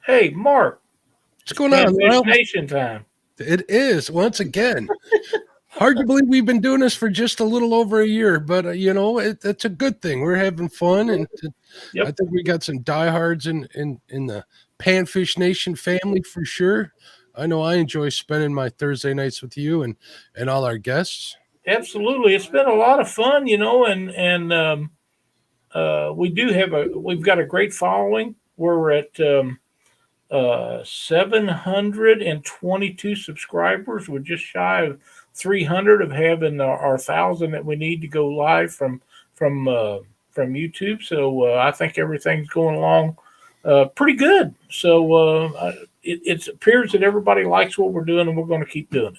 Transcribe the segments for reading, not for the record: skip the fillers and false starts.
Hey, Mark, What's it's going on, Panfish Lyle? Nation time. It is once again. Hard to believe we've been doing this for just a little over a year, but it's a good thing. We're having fun, and I Yep, think we got some diehards in the Panfish Nation family for sure. I know I enjoy spending my Thursday nights with you and all our guests. absolutely. It's been a lot of fun, and we've got a great following. We're at 722 subscribers. We're just shy of 300 of having our thousand that we need to go live from from YouTube. So I think everything's going along pretty good. So it appears that everybody likes what we're doing, and we're going to keep doing it.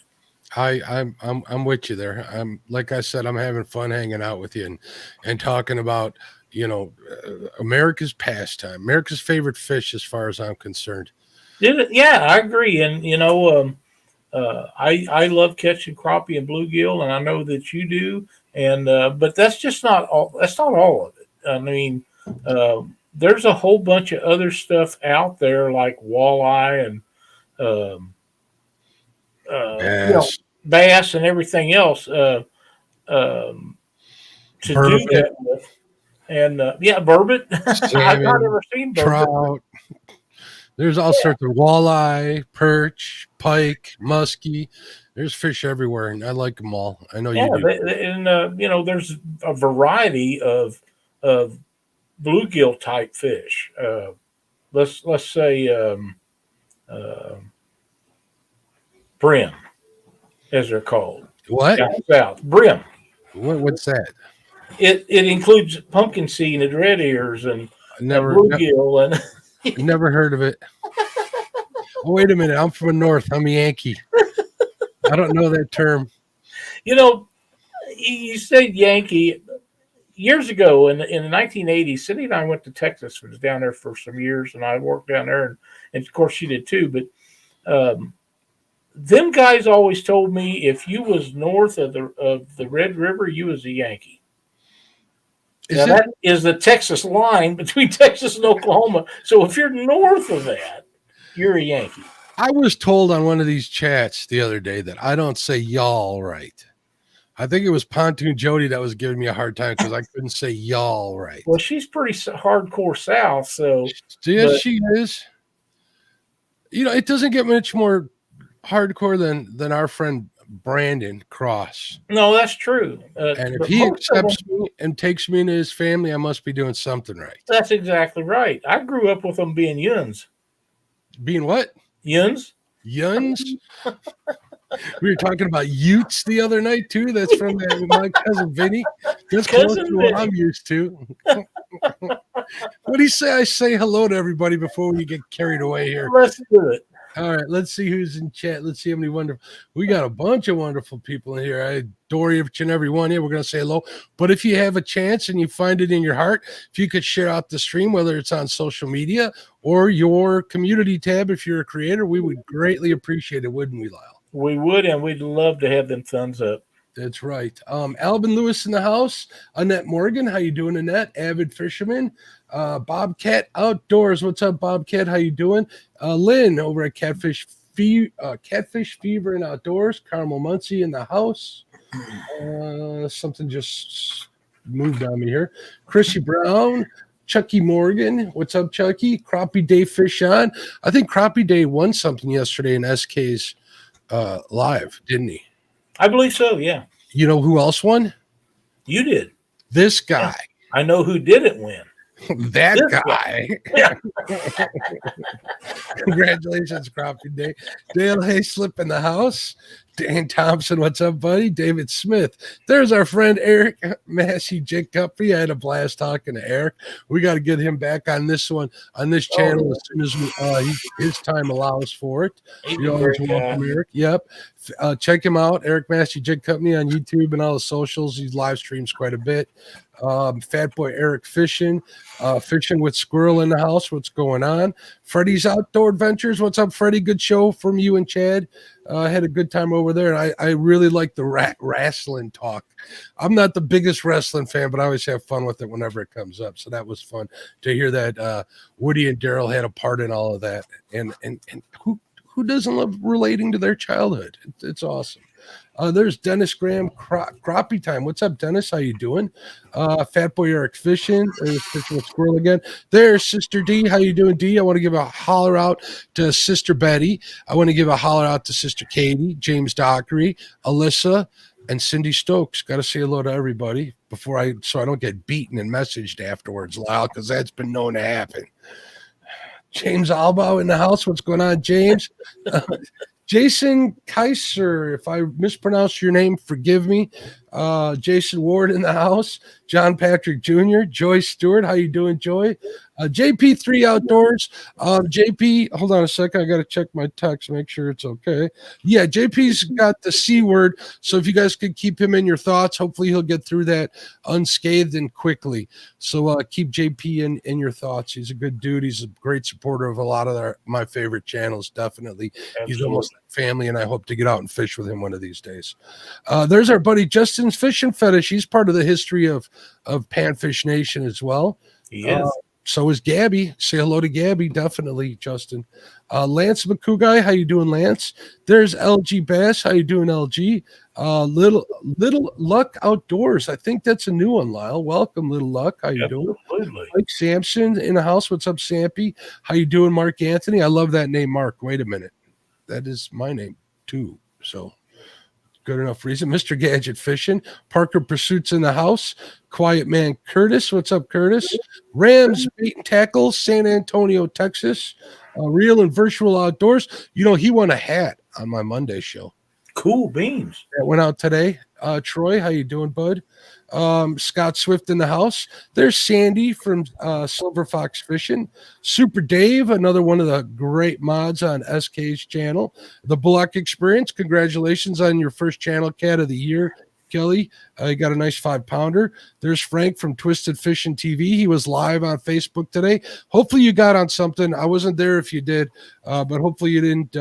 I'm with you there. I'm like I said, I'm having fun hanging out with you and talking about America's pastime, America's favorite fish, as far as I'm concerned. Did it? Yeah, I agree. And I love catching crappie and bluegill, and I know that you do. And but that's just not all. That's not all of it. I mean, uh, there's a whole bunch of other stuff out there like walleye and um, Yes, bass and everything else um, to do burbot, that with. And yeah, burbot. I've not salmon, ever seen burbot. trout. There's all sorts of walleye, perch, pike, muskie. There's fish everywhere, and I like them all. I know Yeah, you do. and there's a variety of bluegill type fish. Let's say uh, brim, as they're called What? down south. Brim. What's that? It includes pumpkin seed and red ears I and never bluegill and never heard of it. Oh, wait a minute. I'm from the north. I'm a Yankee. I don't know that term. you know you said Yankee years ago in the 1980s. Cindy and I went to Texas. Was down there for some years, and I worked down there, and of course she did too. But them guys always told me if you was north of the Red River, you was a Yankee. Now Is it? that is the Texas line between Texas and Oklahoma. So if you're north of that, you're a Yankee. I was told on one of these chats the other day that I don't say y'all right. I think it was Pontoon Jody that was giving me a hard time because I couldn't say y'all right. Well, she's pretty hardcore South. So, Yes, but she is. It doesn't get much more hardcore than our friend Brandon Cross. no, that's true. And if But he most of them, accepts me and takes me into his family, I must be doing something right. that's exactly right. I grew up with them being Yuns. Being what? Yuns? Yuns? We were talking about Utes the other night too. That's from my cousin Vinny. That's close Cousin to what Vinny. I'm used to. What do you say? I say hello to everybody before we get carried away here. Let's do it. All right, let's see who's in chat. Let's see how many wonderful. We got a bunch of wonderful people in here. I adore each and every one. Yeah, we're going to say hello. But if you have a chance and you find it in your heart, if you could share out the stream, whether it's on social media or your community tab, if you're a creator, we would greatly appreciate it, wouldn't we, Lyle? We would, and we'd love to have them thumbs up. That's right. Albin Lewis in the house. Annette Morgan, how you doing, Annette? Avid fisherman. Bobcat Outdoors. What's up, Bobcat? How you doing? Lynn over at Catfish Fever and Outdoors. Carmel Muncie in the house. Something just moved on me here. Chrissy Brown. Chucky Morgan. What's up, Chucky? Crappie Day Fish On. I think Crappie Day won something yesterday in SK's live, didn't he? I believe so. Yeah, You know who else won? you did. This guy. I know who didn't win. That This guy. Yeah. Congratulations, Crappie Day. Dale Hayslip in the house. Dan Thompson, what's up, buddy? David Smith. There's our friend Eric Massey Jacoby. I had a blast talking to Eric. We got to get him back on this one, on this channel as soon as his time allows for it. He's You a always great welcome guy. Eric. Yep. Check him out, Eric Massey Jig Company on YouTube and all the socials. He live streams quite a bit. Fat Boy Eric fishing with Squirrel in the house. What's going on? Freddie's Outdoor Adventures. What's up, Freddie? Good show from you and Chad. Had a good time over there. I really like the wrestling talk. I'm not the biggest wrestling fan, but I always have fun with it whenever it comes up. So that was fun to hear that Woody and Daryl had a part in all of that. And who doesn't love relating to their childhood? It's awesome. There's Dennis Graham, Crappie time. What's up, Dennis? How you doing? Fat Boy Eric fishing. There's Fishing with Squirrel again. There's Sister D. How you doing, D? I want to give a holler out to Sister Betty. I want to give a holler out to Sister Katie, James Dockery, Alyssa, and Cindy Stokes. Got to say hello to everybody so I don't get beaten and messaged afterwards, Lyle, because that's been known to happen. James Alba in the house. What's going on, James? Jason Kaiser, if I mispronounce your name, forgive me. Jason Ward in the house. John Patrick Jr., Joy Stewart. How you doing, Joy? JP3 Outdoors. JP, hold on a second. I got to check my text, make sure it's okay. Yeah, JP's got the C word, so if you guys could keep him in your thoughts, hopefully he'll get through that unscathed and quickly. So keep JP in your thoughts. He's a good dude. He's a great supporter of a lot of my favorite channels, definitely. Absolutely. He's almost like family, and I hope to get out and fish with him one of these days. There's our buddy Justin's Fishing Fetish. He's part of the history of Panfish Nation as well. He is. So is Gabby. Say hello to Gabby, definitely, Justin. Lance McCouguy, how you doing, Lance? There's LG Bass. How you doing, LG? Little Luck Outdoors. I think that's a new one, Lyle. Welcome, Little Luck. How you doing? Mike Sampson in the house. What's up, Sampy? How you doing, Mark Anthony? I love that name, Mark. Wait a minute. That is my name, too. So good enough reason. Mr. Gadget Fishing. Parker Pursuits in the house. Quiet Man Curtis. What's up, Curtis? Rams Bait and Tackle, San Antonio, Texas. Real and Virtual Outdoors. You know, he won a hat on my Monday show. Cool beans. That went out today. Troy, how you doing, bud? Scott Swift in the house. There's Sandy from Silver Fox Fishing. Super Dave, another one of the great mods on SK's channel. The Bullock Experience. Congratulations on your first channel cat of the year, Kelly. You got a nice 5-pounder. There's Frank from Twisted Fishing TV. He was live on Facebook today. Hopefully you got on something. I wasn't there if you did, but hopefully you didn't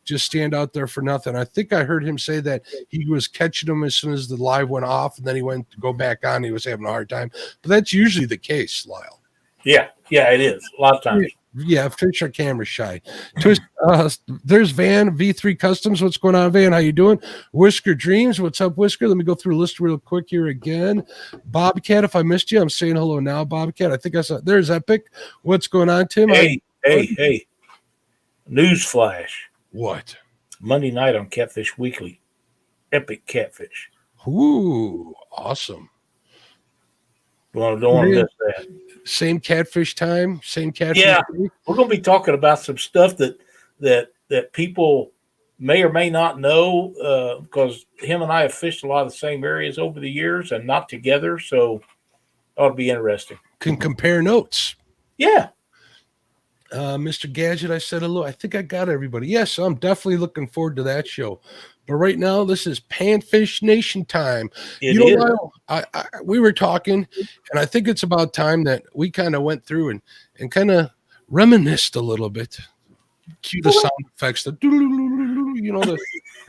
just stand out there for nothing. I think I heard him say that he was catching them as soon as the live went off, and then he went to go back on. He was having a hard time, but that's usually the case, Lyle. Yeah, it is a lot of times. Yeah, fish are camera shy. There's Van V3 Customs. What's going on, Van? How you doing? Whisker Dreams. What's up, Whisker? Let me go through a list real quick here again. Bobcat, if I missed you, I'm saying hello now, Bobcat. I think I saw. There's Epic. What's going on, Tim? Hey. News flash. What? Monday night on Catfish Weekly. Epic Catfish. Ooh, awesome. Don't want to miss that. Same catfish time, same catfish. Yeah, we're going to be talking about some stuff that people may or may not know because him and I have fished a lot of the same areas over the years and not together, so ought to be interesting. Can compare notes. Yeah. Mr. Gadget, I said hello. I think I got everybody. Yes, I'm definitely looking forward to that show. But right now, this is Panfish Nation time. We were talking, and I think it's about time that we kind of went through and kind of reminisced a little bit. Cue the sound effects, the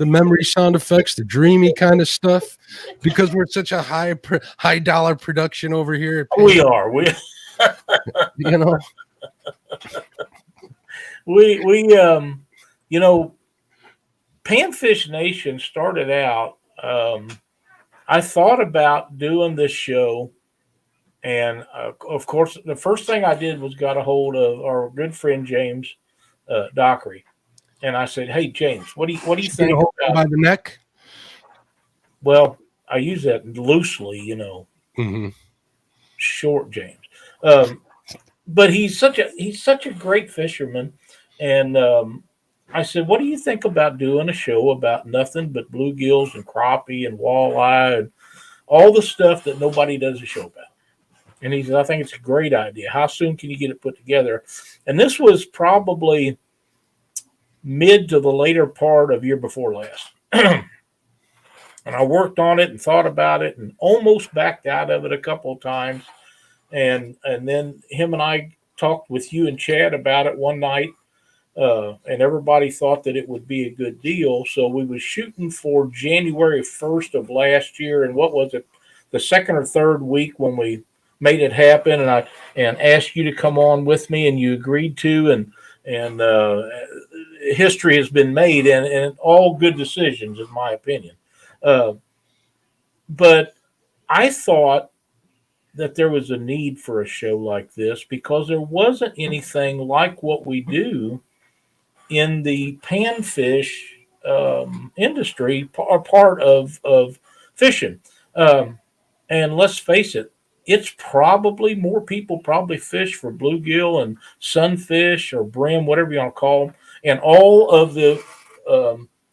memory sound effects, the dreamy kind of stuff, because we're such a high dollar production over here. We are. Panfish Nation started out. I thought about doing this show, and of course, the first thing I did was got a hold of our good friend James Dockery, and I said, "Hey, James, what do you think about by the neck?" Well, I use that loosely, Mm-hmm. Short James, but he's such a great fisherman, and I said, what do you think about doing a show about nothing but bluegills and crappie and walleye and all the stuff that nobody does a show about? And he said, I think it's a great idea. How soon can you get it put together? And this was probably mid to the later part of year before last. And I worked on it and thought about it and almost backed out of it a couple of times. And then him and I talked with you and Chad about it one night, and everybody thought that it would be a good deal. So we was shooting for January 1st of last year, and what was it, the second or third week when we made it happen, and I asked you to come on with me, and you agreed to, and history has been made, and all good decisions in my opinion. Uh, but I thought that there was a need for a show like this because there wasn't anything like what we do in the panfish industry or part of fishing. Um, and let's face it, it's probably more people probably fish for bluegill and sunfish or brim, whatever you want to call them, and all of the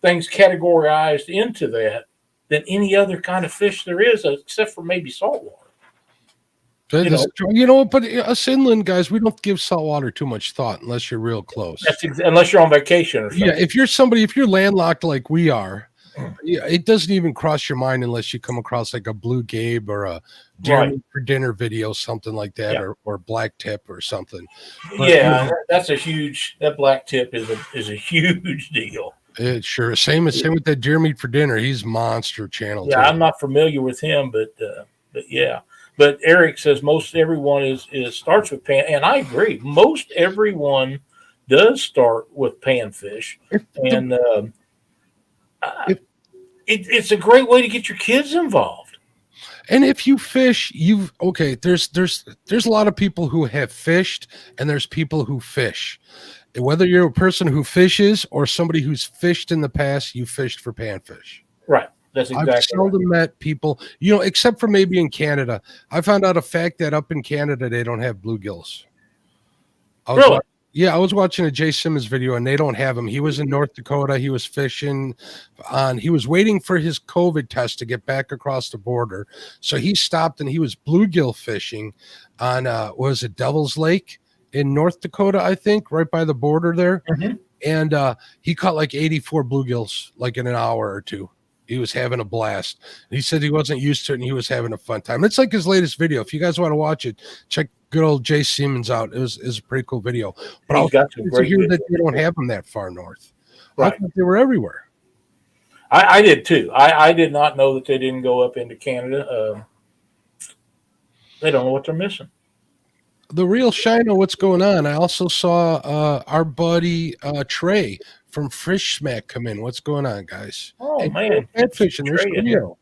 things categorized into that than any other kind of fish there is, except for maybe saltwater. But us inland guys, we don't give saltwater too much thought unless you're real close. Unless you're on vacation or something. Yeah, if you're landlocked like we are, yeah, it doesn't even cross your mind unless you come across like a blue gabe or a deer meat for dinner video, something like that, or black tip or something. But, that black tip is a huge deal. It sure same with that deer meat for dinner. He's monster channel. Yeah, too. I'm not familiar with him, but yeah. But Eric says most everyone is starts with pan, and I agree. Most everyone does start with panfish, and it's a great way to get your kids involved. And if you fish, there's a lot of people who have fished, and there's people who fish. Whether you're a person who fishes or somebody who's fished in the past, you fished for panfish. Right. That's exactly. I've seldom met people, except for maybe in Canada. I found out a fact that up in Canada they don't have bluegills. Really? I was watching a Jay Simmons video and they don't have them. He was in North Dakota. He was fishing he was waiting for his COVID test to get back across the border. So he stopped and he was bluegill fishing on was it Devil's Lake in North Dakota, I think, right by the border there. Mm-hmm. And he caught like 84 bluegills like in an hour or two. He was having a blast. He said he wasn't used to it and he was having a fun time. It's like his latest video. If you guys want to watch it, check good old Jay Simmons out. It was a pretty cool video. But I was to hear that they don't have them that far north. Right. I thought they were everywhere. I did too. I did not know that they didn't go up into Canada. They don't know what they're missing. The real Shino, what's going on? I also saw our buddy Trey from Fish Smack come in. What's going on, guys? Oh, man. Catfish in their studio.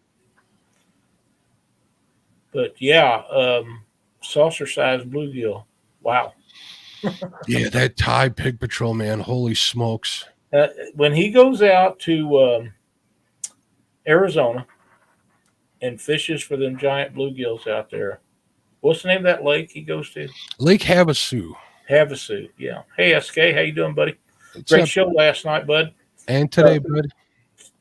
But, yeah, saucer-sized bluegill. Wow. Yeah, that Thai Pig Patrol, man. Holy smokes. When he goes out to Arizona and fishes for them giant bluegills out there, what's the name of that lake he goes to? Lake Havasu. Havasu, yeah. Hey, SK, how you doing, buddy? Great show last night, bud. And today, bud.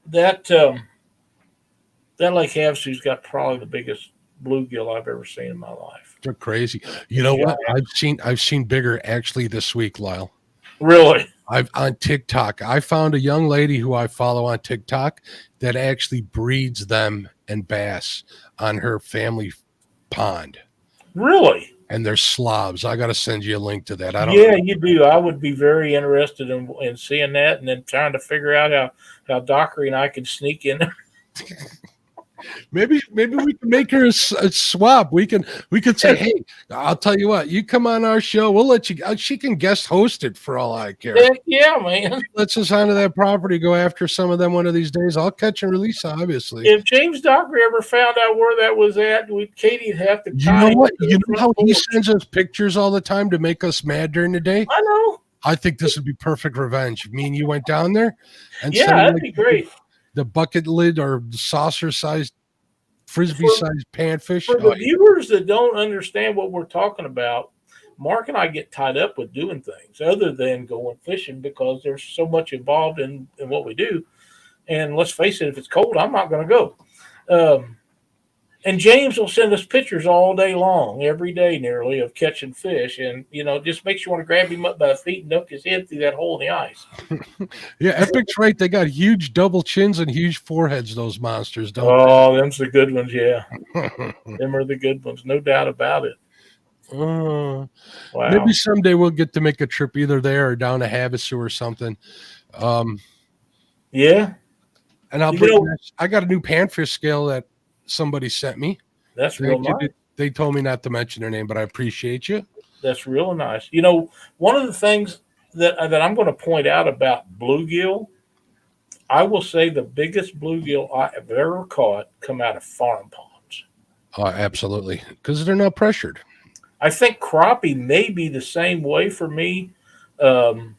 That Lake Havasu's got probably the biggest bluegill I've ever seen in my life. They're crazy. You know what? I've seen bigger actually this week, Lyle. Really? On TikTok. I found a young lady who I follow on TikTok that actually breeds them and bass on her family pond. Really? And they're slobs. I got to send you a link to that. You do. I would be very interested in seeing that and then trying to figure out how Dockery and I could sneak in there. Maybe we can make her a swap. We can say, hey, I'll tell you what, you come on our show, we'll let you. She can guest host it for all I care. Heck yeah, man. Let's us onto that property, go after some of them one of these days. I'll catch and release, obviously. If James Dockery ever found out where that was at, Katie'd have to. You know what? You know how he sends us pictures all the time to make us mad during the day? I know. I think this would be perfect revenge. Me and you went down there, and that'd be great. The bucket lid or saucer-sized, frisbee-sized panfish. For the viewers that don't understand what we're talking about, Mark and I get tied up with doing things other than going fishing because there's so much involved in what we do. And let's face it, if it's cold, I'm not going to go. And James will send us pictures all day long, every day nearly, of catching fish. And, just makes you want to grab him up by the feet and dunk his head through that hole in the ice. Yeah, Epic's right. They got huge double chins and huge foreheads, those monsters, don't Oh, them's the good ones, yeah. Them are the good ones, no doubt about it. they? Wow. Maybe someday we'll get to make a trip either there or down to Havasu or something. Yeah. And I'll You bring know, this. I got a new panfish scale that somebody sent me. that's real Thank you. nice. They told me not to mention their name, but I appreciate you. That's real nice. One of the things that I'm going to point out about bluegill, I will say the biggest bluegill I have ever caught come out of farm ponds. Absolutely, because they're not pressured. I think crappie may be the same way for me. Um,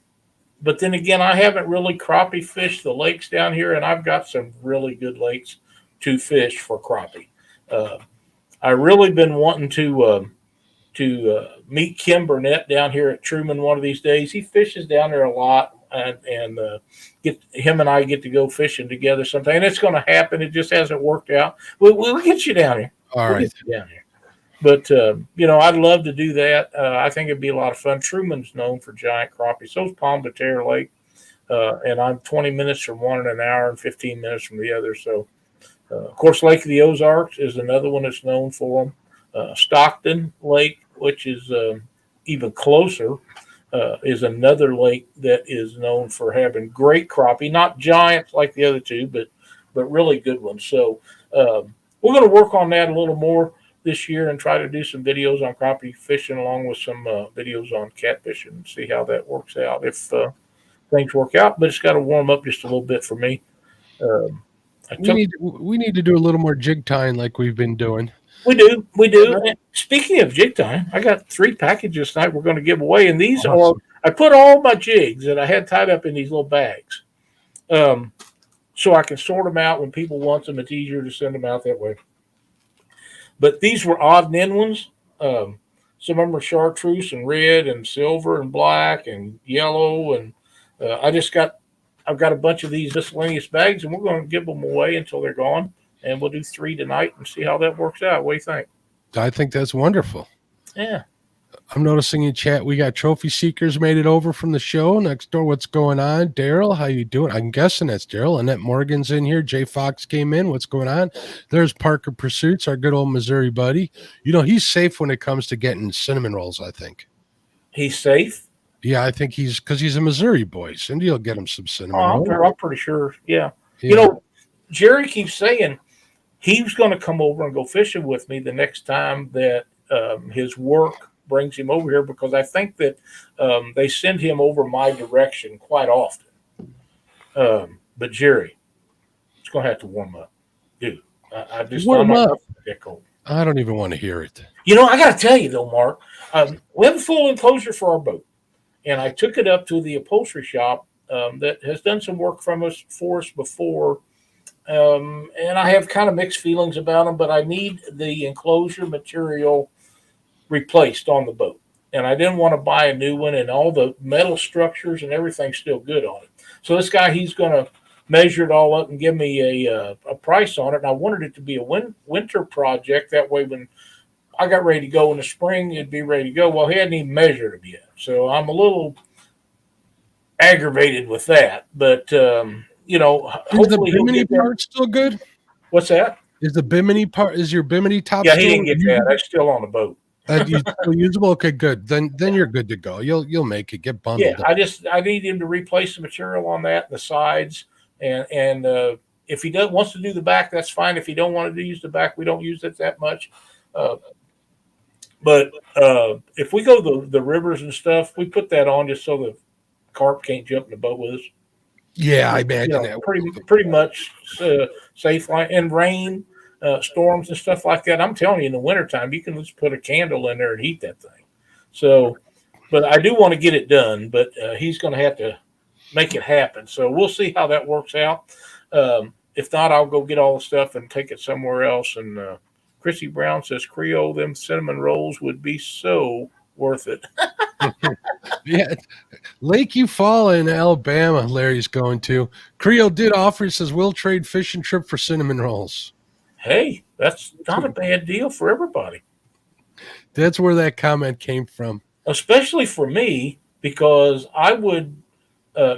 but then again, I haven't really crappie fished the lakes down here, and I've got some really good lakes to fish for crappie. Uh, I really been wanting to meet Kim Burnett down here at Truman one of these days. He fishes down there a lot, and get him and I get to go fishing together sometime. And it's going to happen. It just hasn't worked out. We'll get you down here. All We'll right. get you down here. But I'd love to do that. I think it'd be a lot of fun. Truman's known for giant crappie. So's Palm de Terre Lake, and I'm 20 minutes from one and an hour and 15 minutes from the other. So, of course, Lake of the Ozarks is another one that's known for them. Stockton Lake, which is even closer, is another lake that is known for having great crappie. Not giants like the other two, but really good ones. So we're going to work on that a little more this year and try to do some videos on crappie fishing along with some videos on catfishing and see how that works out if things work out. But it's got to warm up just a little bit for me. Um, I took We need to do a little more jig tying like we've been doing. We do. And speaking of jig time, I got 3 packages tonight we're going to give away, and these are I put all my jigs that I had tied up in these little bags, so I can sort them out when people want them. It's easier to send them out that way. But these were odd and end ones. Some of them are chartreuse and red and silver and black and yellow, and I've got a bunch of these miscellaneous bags, and we're going to give them away until they're gone. And we'll do 3 tonight and see how that works out. What do you think? I think that's wonderful. Yeah. I'm noticing in chat we got trophy seekers made it over from the show next door. What's going on, Daryl? How you doing? I'm guessing that's Daryl. Annette Morgan's in here. Jay Fox came in. What's going on? There's Parker Pursuits, our good old Missouri buddy. He's safe when it comes to getting cinnamon rolls. I think he's safe. Yeah, I think because he's a Missouri boy. Cindy will get him some cinnamon rolls. I'm pretty sure. Yeah. Jerry keeps saying he was going to come over and go fishing with me the next time that his work brings him over here, because I think that they send him over my direction quite often. But Jerry, it's going to have to warm up, dude. I just warm up. Get cold. I don't even want to hear it. I got to tell you though, Mark, we have a full enclosure for our boat, and I took it up to the upholstery shop that has done some work for us before. And I have kind of mixed feelings about them, but I need the enclosure material replaced on the boat. And I didn't want to buy a new one, and all the metal structures and everything's still good on it. So this guy, he's going to measure it all up and give me a price on it. And I wanted it to be a winter project. That way, when I got ready to go in the spring, it'd be ready to go. Well, he hadn't even measured them yet. So I'm a little aggravated with that. But, is the Bimini part still good? What's that? Is the Bimini part? Is your Bimini top? Yeah, he didn't get that. That's still on the boat. Still usable? Okay, good. Then you're good to go. You'll make it. Get bundled. Yeah, I need him to replace the material on that and the sides, and if he wants to do the back, that's fine. If he don't want to use the back, we don't use it that much. But if we go the rivers and stuff, we put that on just so the carp can't jump in the boat with us. Yeah, I imagine that. Pretty much safe line and rain, storms and stuff like that. I'm telling you, in the wintertime, you can just put a candle in there and heat that thing. So, but I do want to get it done, but he's going to have to make it happen. So we'll see how that works out. If not, I'll go get all the stuff and take it somewhere else. And Chrissy Brown says, Creole, them cinnamon rolls would be so worth it. Yeah, Lake Eufaula in Alabama, Larry's going to. Creole did offer, he says, we'll trade fishing trip for cinnamon rolls. Hey, that's not a bad deal for everybody, That's where that comment came from. especially for me because I would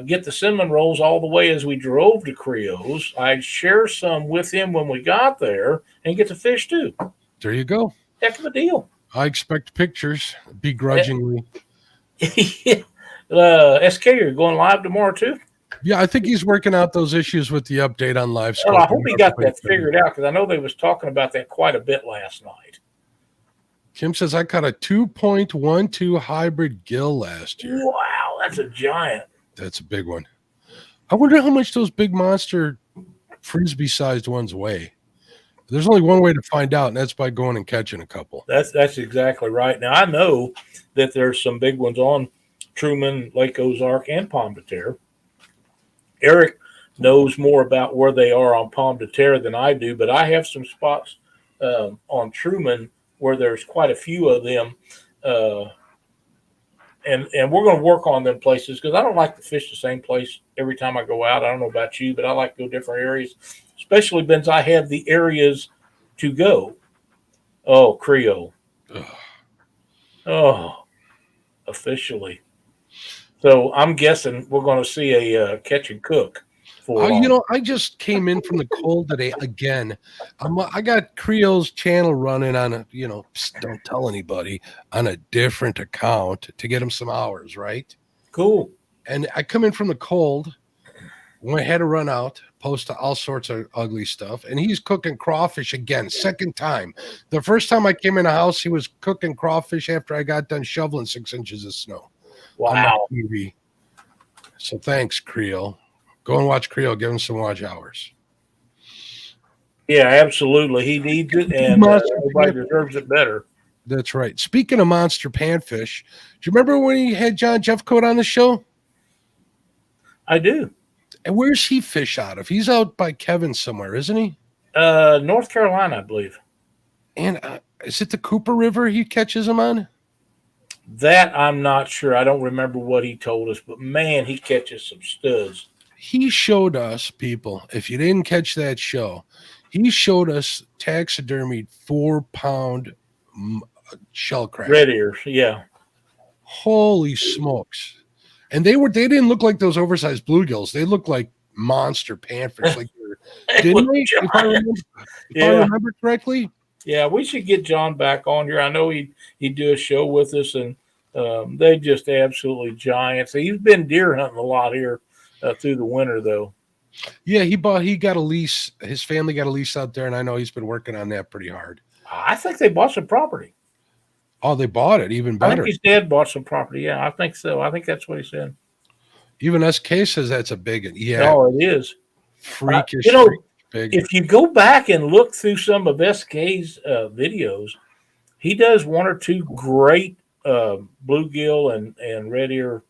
get the cinnamon rolls all the way as we drove to Creo's. I'd share some with him when we got there and get to fish too. There you go. Heck of a deal. I expect pictures begrudgingly. SK, you're going live tomorrow too? Yeah, I think he's working out those issues with the update on live Well, I scope. hope he got that figured out because I know they was talking about that quite a bit last night. Kim says I caught a 2.12 hybrid gill last year. Wow, that's a giant. That's a big one. I wonder how much those big monster frisbee-sized ones weigh. There's only one way to find out, and that's by going and catching a couple. That's exactly right. Now I know that there's some big ones on Truman, Lake Ozark, and Pomme de Terre. Eric knows more about where they are on Pomme de Terre than I do, but I have some spots on Truman where there's quite a few of them, and we're going to work on them places because I don't like to fish the same place every time I go out. I don't know about you, but I like to go different areas, especially since I have the areas to go. Oh, Creole. Oh, officially. So I'm guessing we're going to see a catch and cook. I just came in from the cold today again. I got Creole's channel running on a, don't tell anybody, on a different account to get him some hours, right? Cool. And I come in from the cold when I had to run out, post all sorts of ugly stuff, and he's cooking crawfish again, second time. The first time I came in the house, he was cooking crawfish after I got done shoveling 6 inches of snow. Wow. On TV. So thanks, Creole. Go and watch Creole. Give him some watch hours. Yeah, absolutely. He needs it, and everybody deserves it better. That's right. Speaking of monster panfish, do you remember when he had John Jeffcoat on the show? I do. And where's he fish out of? He's out by Kevin somewhere, isn't he? North Carolina, I believe. And is it the Cooper River he catches them on? That I'm not sure. I don't remember what he told us, but man, he catches some studs. He showed us, people, if you didn't catch that show, he showed us taxidermied 4-pound shell crab. Red ears, yeah. Holy smokes. And they didn't look like those oversized bluegills. They looked like monster panfish. Like didn't they? If I remember correctly. Yeah, we should get John back on here. I know he'd do a show with us, and they just absolutely giants. He's been deer hunting a lot here through the winter, though. Yeah, he got a lease. His family got a lease out there, and I know he's been working on that pretty hard. I think they bought some property. Oh, they bought it. Even better. I think his dad bought some property. Yeah, I think so. I think that's what he said. Even SK says that's a big one. Yeah. Oh, it is. Freakish. Big. If you go back and look through some of SK's videos, he does one or two great bluegill and red ear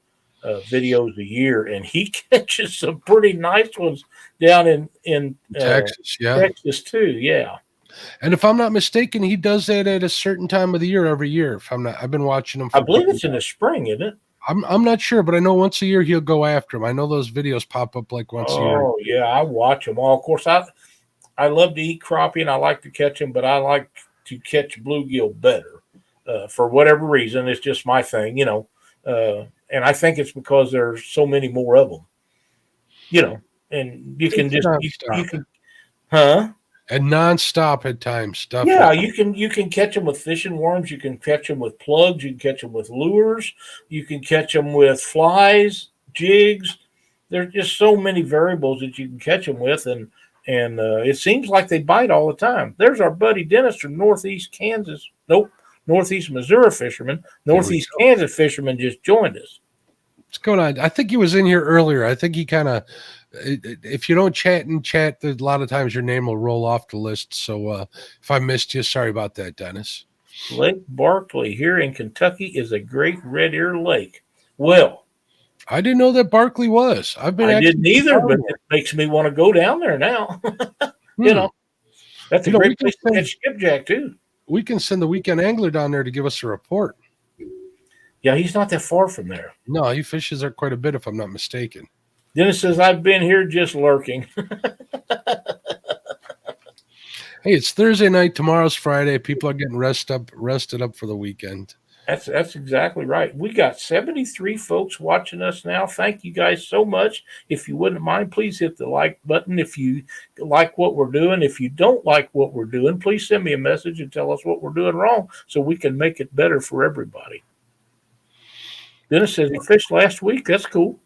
videos a year, and he catches some pretty nice ones down in Texas, Texas too. Yeah. And if I'm not mistaken, he does that at a certain time of the year every year. I've been watching him. I believe it's in the spring, isn't it? I'm not sure, but I know once a year he'll go after him. I know those videos pop up like once a year. Oh yeah, I watch them all. Of course, I love to eat crappie and I like to catch them, but I like to catch bluegill better for whatever reason. It's just my thing, and I think it's because there's so many more of them, and you can just you can, And nonstop at times stuff. Yeah, you can catch them with fishing worms. You can catch them with plugs. You can catch them with lures. You can catch them with flies, jigs. There's just so many variables that you can catch them with, and it seems like they bite all the time. There's our buddy Dennis from Northeast Missouri fisherman. Northeast Kansas fisherman just joined us. What's going on? I think he was in here earlier. I think he kind of, if you don't chat, a lot of times your name will roll off the list. So if I missed you, sorry about that, Dennis. Lake Barkley here in Kentucky is a great red ear lake. Well, I didn't know that Barkley was. I didn't either, but it makes me want to go down there now. That's a great place to catch skipjack too. We can send the weekend angler down there to give us a report. Yeah, he's not that far from there. No, he fishes there quite a bit, if I'm not mistaken. Dennis says, I've been here just lurking. Hey, it's Thursday night. Tomorrow's Friday. People are getting rested up for the weekend. That's exactly right. We got 73 folks watching us now. Thank you guys so much. If you wouldn't mind, please hit the like button if you like what we're doing. If you don't like what we're doing, please send me a message and tell us what we're doing wrong so we can make it better for everybody. Dennis says he fished last week. That's cool.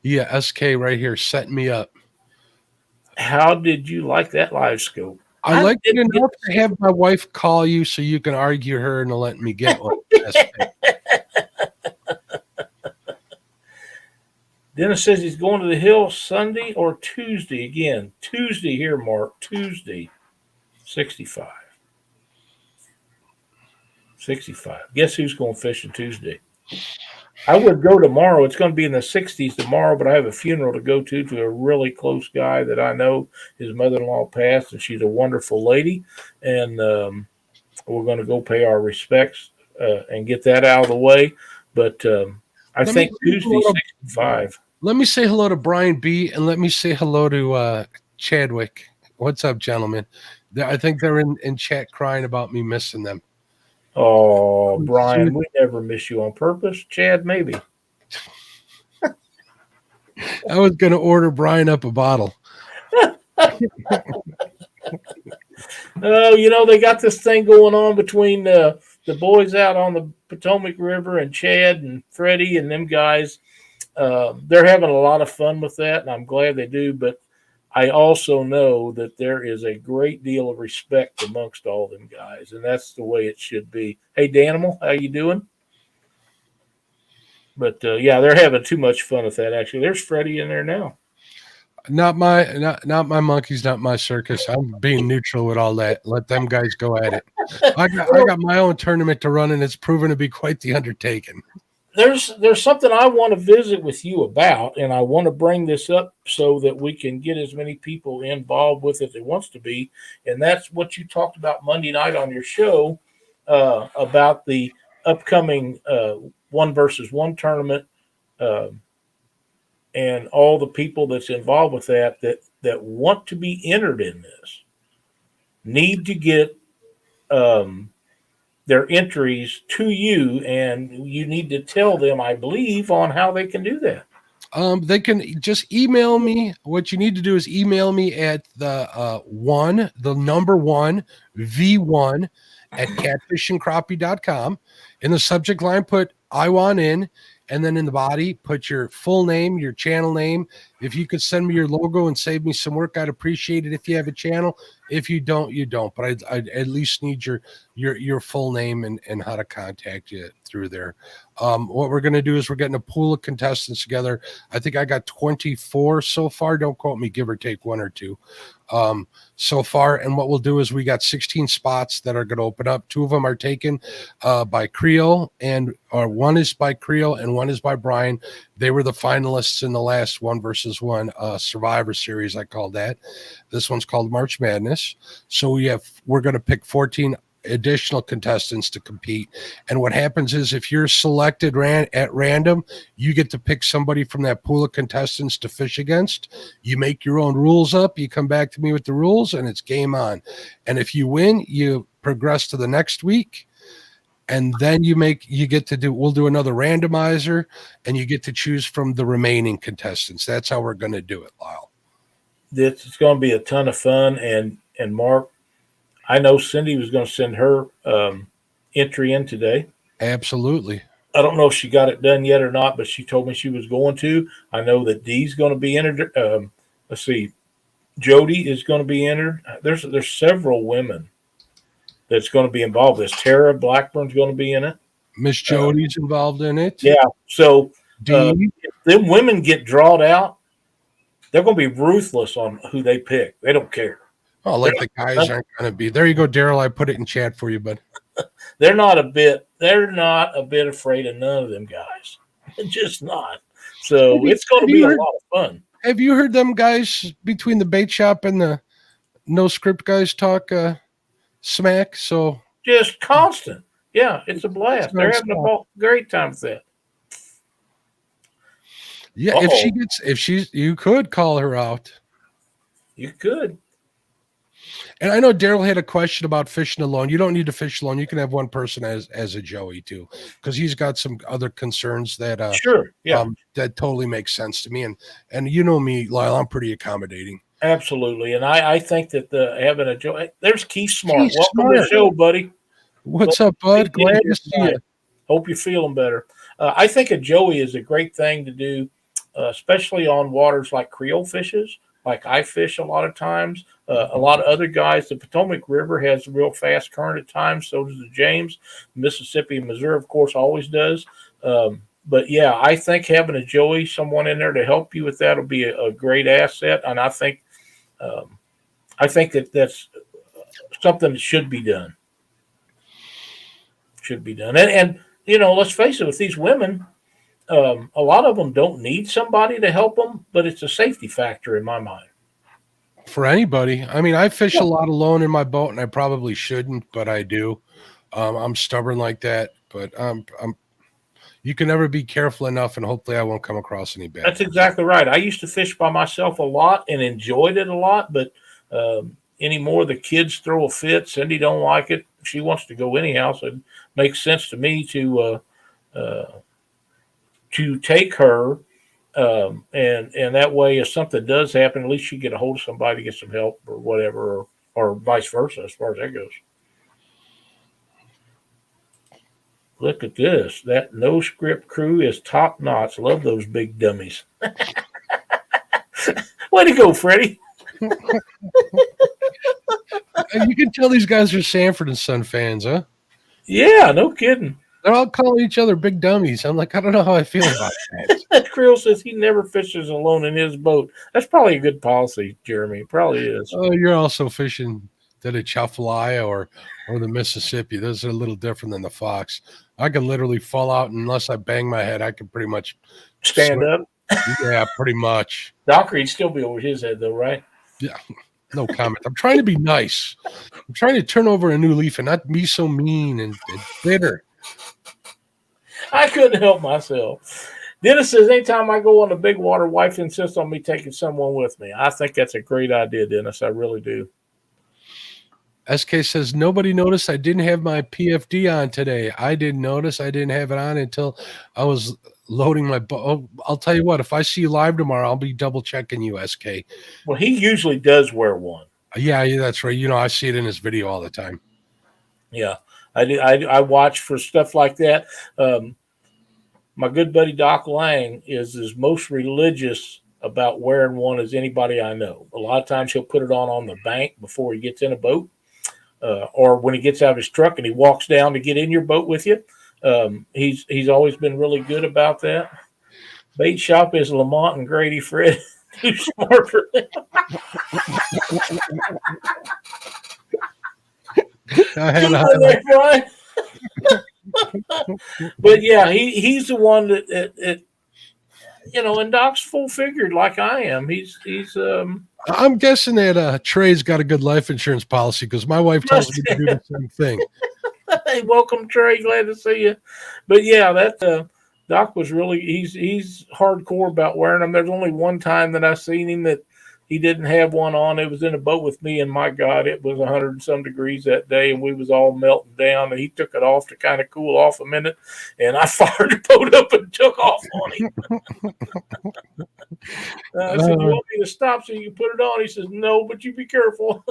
Yeah, SK right here setting me up. How did you like that live scope? I like it didn't get enough to to have my wife call you so you can argue her and let me get one. SK. Dennis says he's going to the hill Sunday or Tuesday again. Tuesday here, Mark. Tuesday, 65. 65. Guess who's going fishing Tuesday? I would go tomorrow. It's going to be in the 60s tomorrow, but I have a funeral to go to a really close guy that I know. His mother-in-law passed, and she's a wonderful lady. And we're going to go pay our respects and get that out of the way. But I think Tuesday, 65. Let me say hello to Brian B. and let me say hello to Chadwick. What's up, gentlemen? I think they're in chat crying about me missing them. Oh, Brian, we never miss you on purpose. Chad, maybe. I was going to order Brian up a bottle. Oh, they got this thing going on between the boys out on the Potomac River and Chad and Freddie and them guys. They're having a lot of fun with that, and I'm glad they do. But I also know that there is a great deal of respect amongst all them guys, and that's the way it should be. Hey, Danimal, how you doing? But yeah, they're having too much fun with that. Actually, there's Freddie in there now. Not my monkeys, not my circus. I'm being neutral with all that. Let them guys go at it. I got my own tournament to run, and it's proven to be quite the undertaking. There's something I want to visit with you about, and I want to bring this up so that we can get as many people involved with it that wants to be, and that's what you talked about Monday night on your show about the upcoming 1-versus-1 tournament and all the people that's involved with that want to be entered in this need to get their entries to you, and you need to tell them, I believe, on how they can do that. They can just email me. What you need to do is email me at the number one, V1 at catfishandcrappie.com. In the subject line, put I want in, and then in the body, put your full name, your channel name. If you could send me your logo and save me some work, I'd appreciate it. If you have a channel, if you don't, you don't. But I'd at least need your full name and how to contact you through there. What we're going to do is we're getting a pool of contestants together. I think I got 24 so far. Don't quote me, give or take one or two so far. And what we'll do is we got 16 spots that are going to open up. 2 of them are taken by Creel, or one is by Creel and one is by Brian. They were the finalists in the last 1-versus-1 Survivor Series, I call that. This one's called March Madness. So we're going to pick 14 additional contestants to compete. And what happens is if you're selected at random, you get to pick somebody from that pool of contestants to fish against. You make your own rules up. You come back to me with the rules, and it's game on. And if you win, you progress to the next week. And then we'll do another randomizer, and you get to choose from the remaining contestants. That's how we're going to do it, Lyle. It's going to be a ton of fun. And Mark, I know Cindy was going to send her entry in today. Absolutely. I don't know if she got it done yet or not, but she told me she was going to. I know that Dee's going to be entered. Let's see. Jody is going to be entered. There's several women that's going to be involved. This Tara Blackburn's going to be in it. Miss Jody's involved in it. Yeah. So if them women get drawn out, they're going to be ruthless on who they pick. They don't care. Oh, like the guys aren't going to be. There you go, Daryl. I put it in chat for you, bud. They're not a bit afraid of none of them guys. Just not. So it's going to be a lot of fun. Have you heard them guys between the bait shop and the no script guys talk smack? So just constant. Yeah, it's a blast. They're having a great time with that. Yeah, you could call her out. You could. And I know Daryl had a question about fishing alone. You don't need to fish alone. You can have one person as a Joey too, because he's got some other concerns that Sure. Yeah. that totally makes sense to me. And you know me, Lyle, I'm pretty accommodating. Absolutely. And I think that having a Joey, there's Keith Smart. Keith Welcome to the Smart. show, buddy. What's up, bud? Glad to see you. Hope you're feeling better. I think a Joey is a great thing to do, especially on waters like Creole fishes, like I fish a lot of times. A lot of other guys, the Potomac River has a real fast current at times. So does the James. Mississippi and Missouri, of course, always does. But yeah, I think having a Joey, someone in there to help you with that, will be a great asset. And I think that that's something that should be done. Should be done. And let's face it, with these women, a lot of them don't need somebody to help them, but it's a safety factor in my mind. For anybody. I mean, I fish a lot alone in my boat, and I probably shouldn't, but I do. I'm stubborn like that, but you can never be careful enough, and hopefully I won't come across any bad. That's exactly right. I used to fish by myself a lot and enjoyed it a lot, but anymore the kids throw a fit. Cindy don't like it. She wants to go anyhow, so it makes sense to me to take her. And that way, if something does happen, at least you get a hold of somebody, get some help or whatever, or vice versa, as far as that goes. Look at this. That no script crew is top notch. Love those big dummies. Way to go, Freddie. You can tell these guys are Sanford and Son fans, huh? Yeah, no kidding. They're all calling each other big dummies. I'm like, I don't know how I feel about that. Creel says he never fishes alone in his boat. That's probably a good policy, Jeremy. It probably is. Oh, you're also fishing the Chafalaya or the Mississippi. Those are a little different than the Fox. I can literally fall out, and unless I bang my head, I can pretty much stand up. Yeah, pretty much. Dockery'd still be over his head, though, right? Yeah, no comment. I'm trying to be nice. I'm trying to turn over a new leaf and not be so mean and bitter. I couldn't help myself. Dennis says, anytime I go on the big water, wife insists on me taking someone with me. I think that's a great idea, Dennis. I really do. SK says, nobody noticed I didn't have my PFD on today. I didn't notice I didn't have it on until I was loading my boat. Oh, I'll tell you what, if I see you live tomorrow, I'll be double checking you, SK. Well, he usually does wear one. Yeah, that's right. I see it in his video all the time. Yeah, I watch for stuff like that. My good buddy Doc Lang is as most religious about wearing one as anybody I know. A lot of times he'll put it on the bank before he gets in a boat, or when he gets out of his truck and he walks down to get in your boat with you. He's always been really good about that. Bait shop is Lamont and Grady Fred. Too smart for them. I had a but yeah, he's the one that and Doc's full figured like I am. He's I'm guessing that Trey's got a good life insurance policy because my wife tells me to do the same thing. Hey, welcome, Trey. Glad to see you. But yeah, that Doc was really he's hardcore about wearing them. There's only one time that I seen him that he didn't have one on. It was in a boat with me, and my God, it was 100 and some degrees that day, and we was all melting down. And he took it off to kind of cool off a minute, and I fired the boat up and took off on him. I said, "You want me to stop so you can put it on?" He says, "No, but you be careful."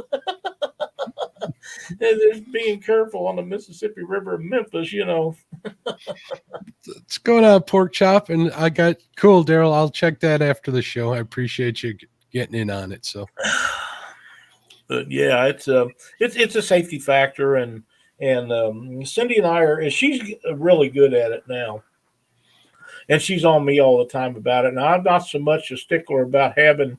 There's being careful on the Mississippi River in Memphis, It's going on, Pork Chop, and I got cool, Daryl. I'll check that after the show. I appreciate you getting in on it. So, but yeah, it's a safety factor, and Cindy and I she's really good at it now, and she's on me all the time about it. Now I'm not so much a stickler about having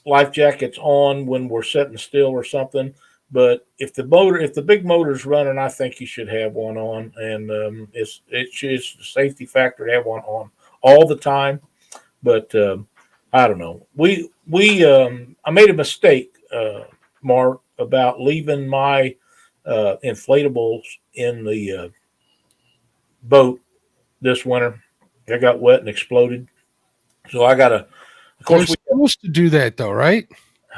life jackets on when we're sitting still or something, but if the big motor's running, I think you should have one on, and it's a safety factor to have one on all the time, but. I don't know. I made a mistake, Mark, about leaving my inflatables in the boat this winter. I got wet and exploded. So I got to, of course, we're supposed to do that though, right?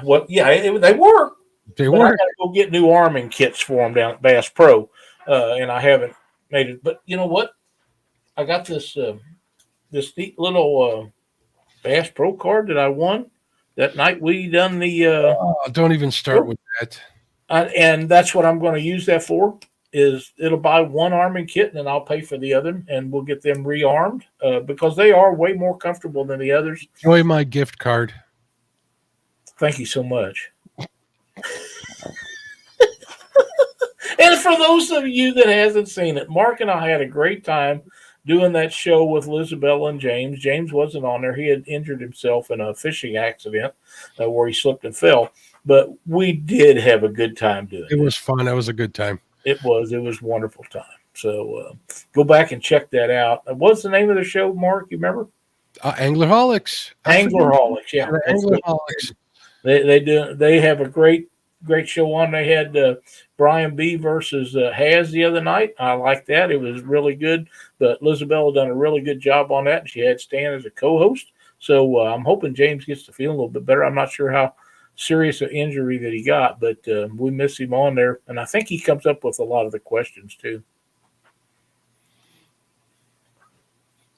What? Yeah, they work. They But I work. got to go get new arming kits for them down at Bass Pro, and I haven't made it. But you know what? I got this neat little Bass Pro card that I won that night we done the Oh, don't even start show. with that. And that's what I'm going to use that for. Is it'll buy one arming kit and then I'll pay for the other, and we'll get them rearmed because they are way more comfortable than the others. Enjoy my gift card. Thank you so much. And for those of you that hasn't seen it, Mark and I had a great time doing that show with Lizabella and James. James wasn't on there. He had injured himself in a fishing accident where he slipped and fell. But we did have a good time doing it. It was fun. That was a good time. It was a wonderful time. So go back and check that out. What's the name of the show, Mark? You remember? Anglerholics. Anglerholics. Yeah, Anglerholics. They have a great show on. They had Brian B versus Has the other night. I liked that. It was really good. But Lizabella done a really good job on that. She had Stan as a co-host. So I'm hoping James gets to feel a little bit better. I'm not sure how serious an injury that he got, but we miss him on there. And I think he comes up with a lot of the questions too.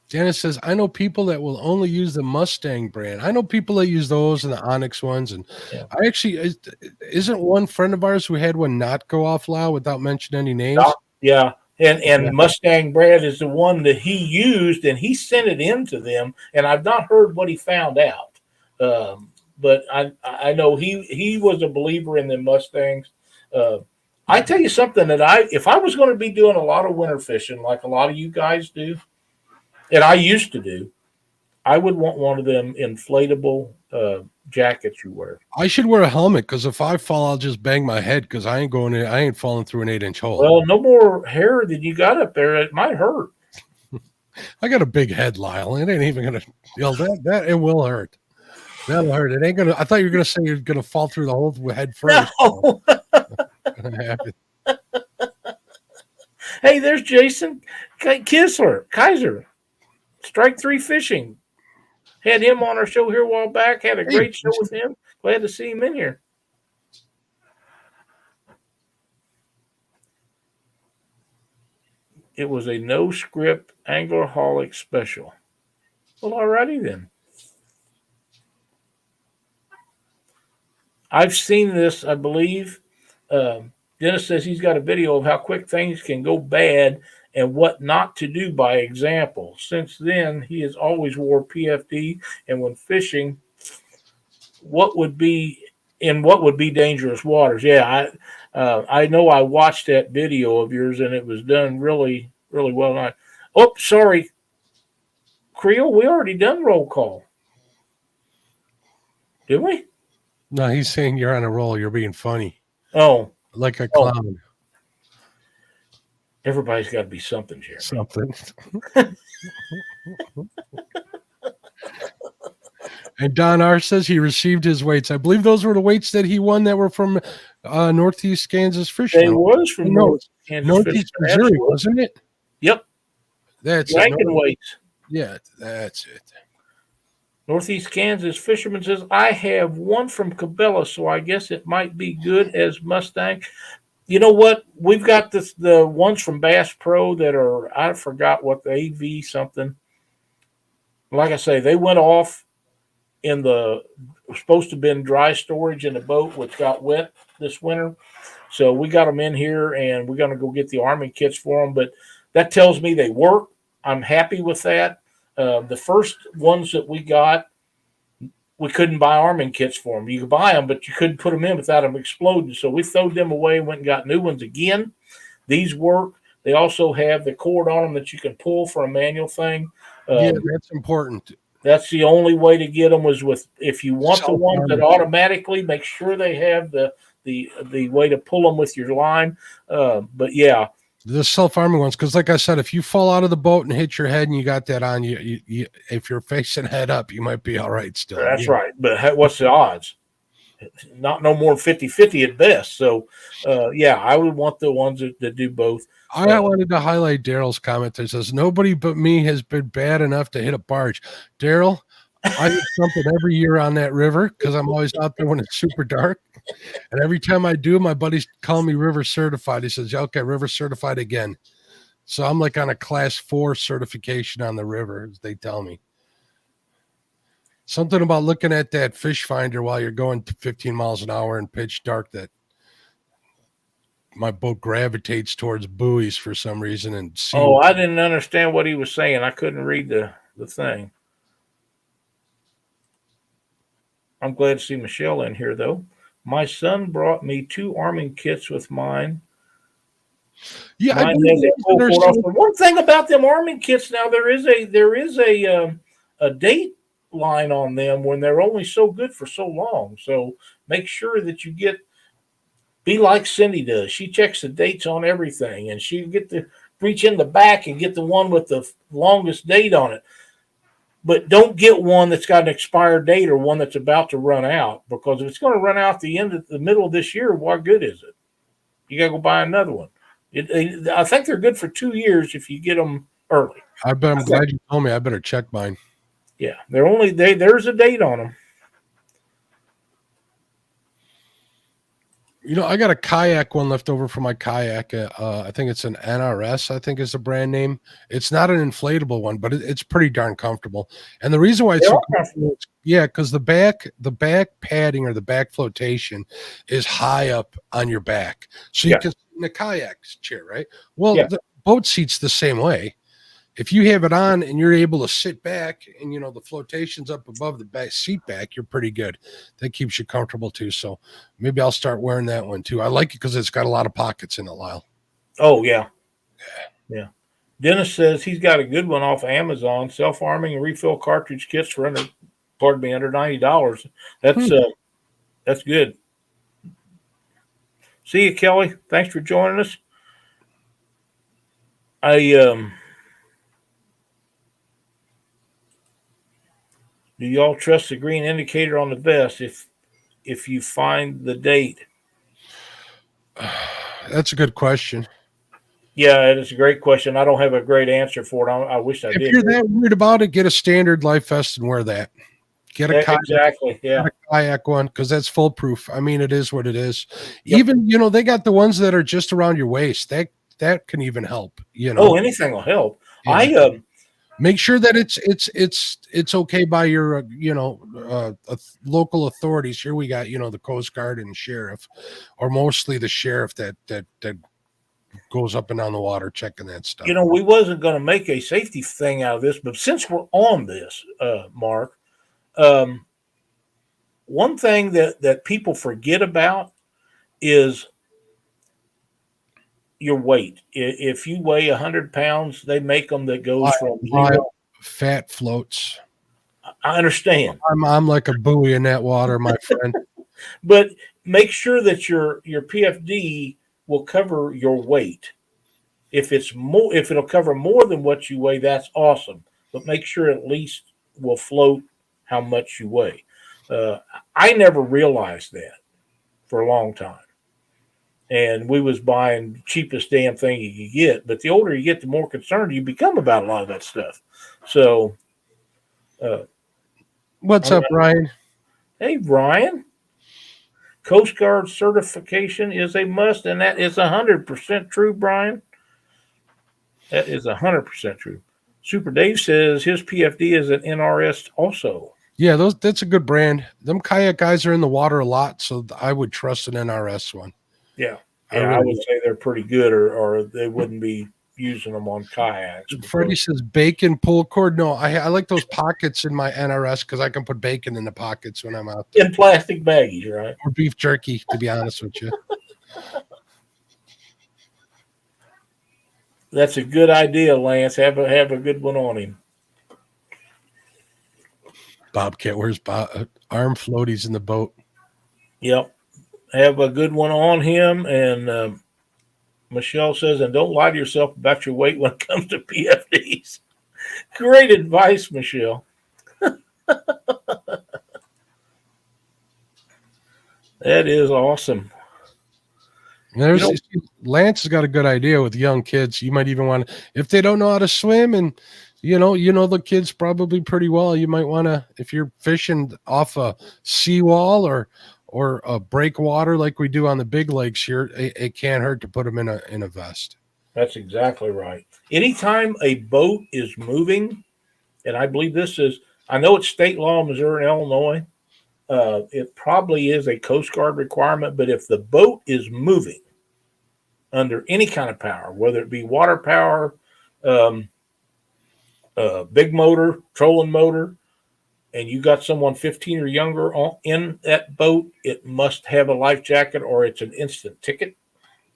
Janice says, I know people that will only use the Mustang brand. I know people that use those and the Onyx ones. And Yeah. I actually, isn't one friend of ours who had one not go off, Lyle, without mentioning any names? Yeah. And Yeah. Mustang Brad is the one that he used, and he sent it in to them. And I've not heard what he found out. But I know he was a believer in the Mustangs. I tell you something that if I was going to be doing a lot of winter fishing, like a lot of you guys do, and I used to do, I would want one of them inflatable jackets you wear. I should wear a helmet because if I fall, I'll just bang my head because I ain't falling through an 8-inch hole. Well, no more hair than you got up there. It might hurt. I got a big head, Lyle. It ain't even gonna that it will hurt. That'll hurt. It ain't gonna. I thought you were gonna say you're gonna fall through the whole head first. No. Hey, there's Jason Kaiser. Strike 3 Fishing. Had him on our show here a while back. Had a great show with him. Glad to see him in here. It was a no script Anglerholic special. Well, alrighty then. I've seen this, I believe. Dennis says he's got a video of how quick things can go bad and what not to do by example. Since then, he has always wore PFD, and when fishing, what would be dangerous waters? Yeah, I know I watched that video of yours, and it was done really, really well. Oh, sorry, Creel, we already done roll call. Did we? No, he's saying you're on a roll. You're being funny. Oh. Like a clown. Everybody's got to be something, Jeremy. Something. And Don R says he received his weights. I believe those were the weights that he won that were from Northeast Kansas Fishing. They was from Northeast Missouri, wasn't it? Yep. That's Rankin weights. Yeah, that's it. Northeast Kansas Fisherman says, I have one from Cabela, so I guess it might be good as Mustang. You know what? We've got the ones from Bass Pro that are, I forgot what the AV something. Like I say, they went off in supposed to have been dry storage in the boat, which got wet this winter. So we got them in here, and we're going to go get the arming kits for them. But that tells me they work. I'm happy with that. The first ones that we got, we couldn't buy arming kits for them. You could buy them, but you couldn't put them in without them exploding. So we threw them away and went and got new ones again. These work. They also have the cord on them that you can pull for a manual thing. Yeah, that's important. That's the only way to get them was if you want the ones that automatically, make sure they have the way to pull them with your line. But yeah. The self-arming ones, because like I said, if you fall out of the boat and hit your head and you got that on, you if you're facing head up, you might be all right still. That's right. But what's the odds? Not no more than 50-50 at best. So, yeah, I would want the ones that do both. I wanted to highlight Daryl's comment that says, nobody but me has been bad enough to hit a barge. Daryl, I get something every year on that river because I'm always out there when it's super dark. And every time I do, my buddies call me river certified. He says, okay, river certified again. So I'm like on a class 4 certification on the river, as they tell me. Something about looking at that fish finder while you're going 15 miles an hour in pitch dark that my boat gravitates towards buoys for some reason. And Oh, I didn't understand what he was saying. I couldn't read the thing. I'm glad to see Michelle in here, though. My son brought me 2 arming kits with mine. yeah, Mine has a full port offer. One thing about them arming kits now, there is a date line on them when they're only so good for so long. So make sure that you be like Cindy does. She checks the dates on everything, and she get to reach in the back and get the one with the longest date on it. But don't get one that's got an expired date or one that's about to run out, because if it's going to run out at the middle of this year, what good is it? You got to go buy another one. I think they're good for 2 years if you get them early. I'm glad you told me. I better check mine. Yeah, there's a date on them. You know, I got a kayak one left over from my kayak. I think it's an NRS, I think is the brand name. It's not an inflatable one, but it's pretty darn comfortable. And the reason why it's so comfortable, because the back padding or the back flotation is high up on your back. So you can sit in a kayak chair, right? Well, the boat seat's the same way. If you have it on and you're able to sit back and, you know, the flotation's up above the back seat back, you're pretty good. That keeps you comfortable too. So maybe I'll start wearing that one too. I like it because it's got a lot of pockets in it, Lyle. Oh, yeah. Yeah. Dennis says he's got a good one off Amazon, self-arming and refill cartridge kits for under $90. That's good. See you, Kelly. Thanks for joining us. Do y'all trust the green indicator on the vest if you find the date? That's a good question. Yeah, it is a great question. I don't have a great answer for it. I wish I did. If you're that worried about it, get a standard life vest and wear that. Get a kayak one because that's foolproof. I mean, it is what it is. Yep. Even, you know, they got the ones that are just around your waist. That can even help. You know, anything will help. Yeah. Make sure that it's okay by your local authorities. Here we got, you know, the Coast Guard and sheriff, or mostly the sheriff that goes up and down the water checking that stuff. You know, we wasn't going to make a safety thing out of this, but since we're on this, Mark, one thing that people forget about is your weight. If you weigh 100 pounds, they make them that goes from zero. Fat floats. I understand. I'm like a buoy in that water, my friend. But make sure that your PFD will cover your weight. If it'll cover more than what you weigh, that's awesome. But make sure at least will float how much you weigh. I never realized that for a long time. And we was buying the cheapest damn thing you could get. But the older you get, the more concerned you become about a lot of that stuff. So, what's up, Ryan? Hey, Ryan. Coast Guard certification is a must, and that is 100% true, Brian. That is 100% true. Super Dave says his PFD is an NRS also. Yeah, that's a good brand. Them kayak guys are in the water a lot, so I would trust an NRS one. Yeah, I would say they're pretty good, or they wouldn't be using them on kayaks. Freddie says bacon pull cord. No, I like those pockets in my NRS because I can put bacon in the pockets when I'm out there. In plastic baggies, right? Or beef jerky, to be honest with you. That's a good idea, Lance. Have a good one on him. Bobcat, where's arm floaties in the boat? Yep. Have a good one on him. And Michelle says, and don't lie to yourself about your weight when it comes to PFDs. Great advice, Michelle. That is awesome. Lance has got a good idea with young kids. You might even want to, if they don't know how to swim and You know the kids probably pretty well. You might want to, if you're fishing off a seawall or a breakwater like we do on the big lakes here, it can't hurt to put them in a vest. That's exactly right. Anytime a boat is moving, and I believe this is, I know it's state law in Missouri and Illinois. It probably is a Coast Guard requirement, but if the boat is moving under any kind of power, whether it be water power, um, big motor, trolling motor, and you got someone 15 or younger in that boat, it must have a life jacket or it's an instant ticket.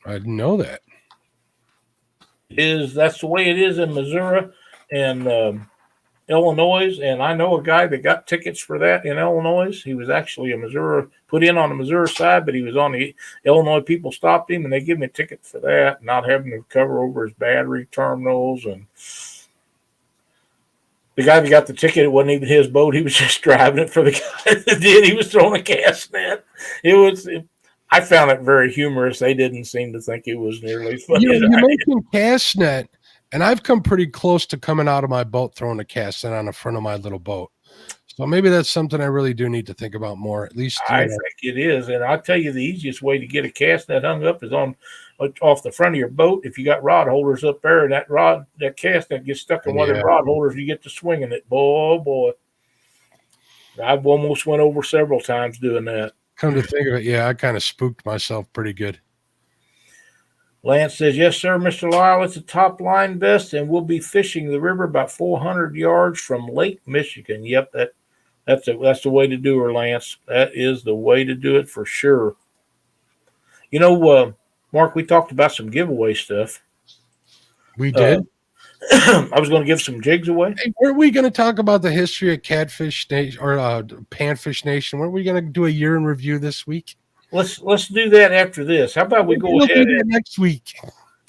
I didn't know that. That's the way it is in Missouri and Illinois, and I know a guy that got tickets for that in Illinois. He was actually put in on the Missouri side, but he was on the Illinois. People stopped him, and they gave him a ticket for that, not having to cover over his battery terminals. And the guy that got the ticket, it wasn't even his boat. He was just driving it for the guy that did. He was throwing a cast net. I found it very humorous. They didn't seem to think it was nearly as funny. You mentioned cast net, and I've come pretty close to coming out of my boat throwing a cast net on the front of my little boat. So maybe that's something I really do need to think about more. At least I think it is, and I'll tell you the easiest way to get a cast net hung up is off the front of your boat. If you got rod holders up there, and that cast net gets stuck in one of the rod holders, you get to swinging it. Boy, I've almost went over several times doing that. Come to think of it, yeah, I kind of spooked myself pretty good. Lance says, yes, sir, Mr. Lyle. It's a top line vest, and we'll be fishing the river about 400 yards from Lake Michigan. Yep, that's the way to do her, Lance. That is the way to do it for sure. You know, Mark, we talked about some giveaway stuff. We did. I was going to give some jigs away. Hey, weren't we going to talk about the history of Catfish Nation or Panfish Nation? Weren't we going to do a year in review this week? Let's do that after this. How about we go ahead next week?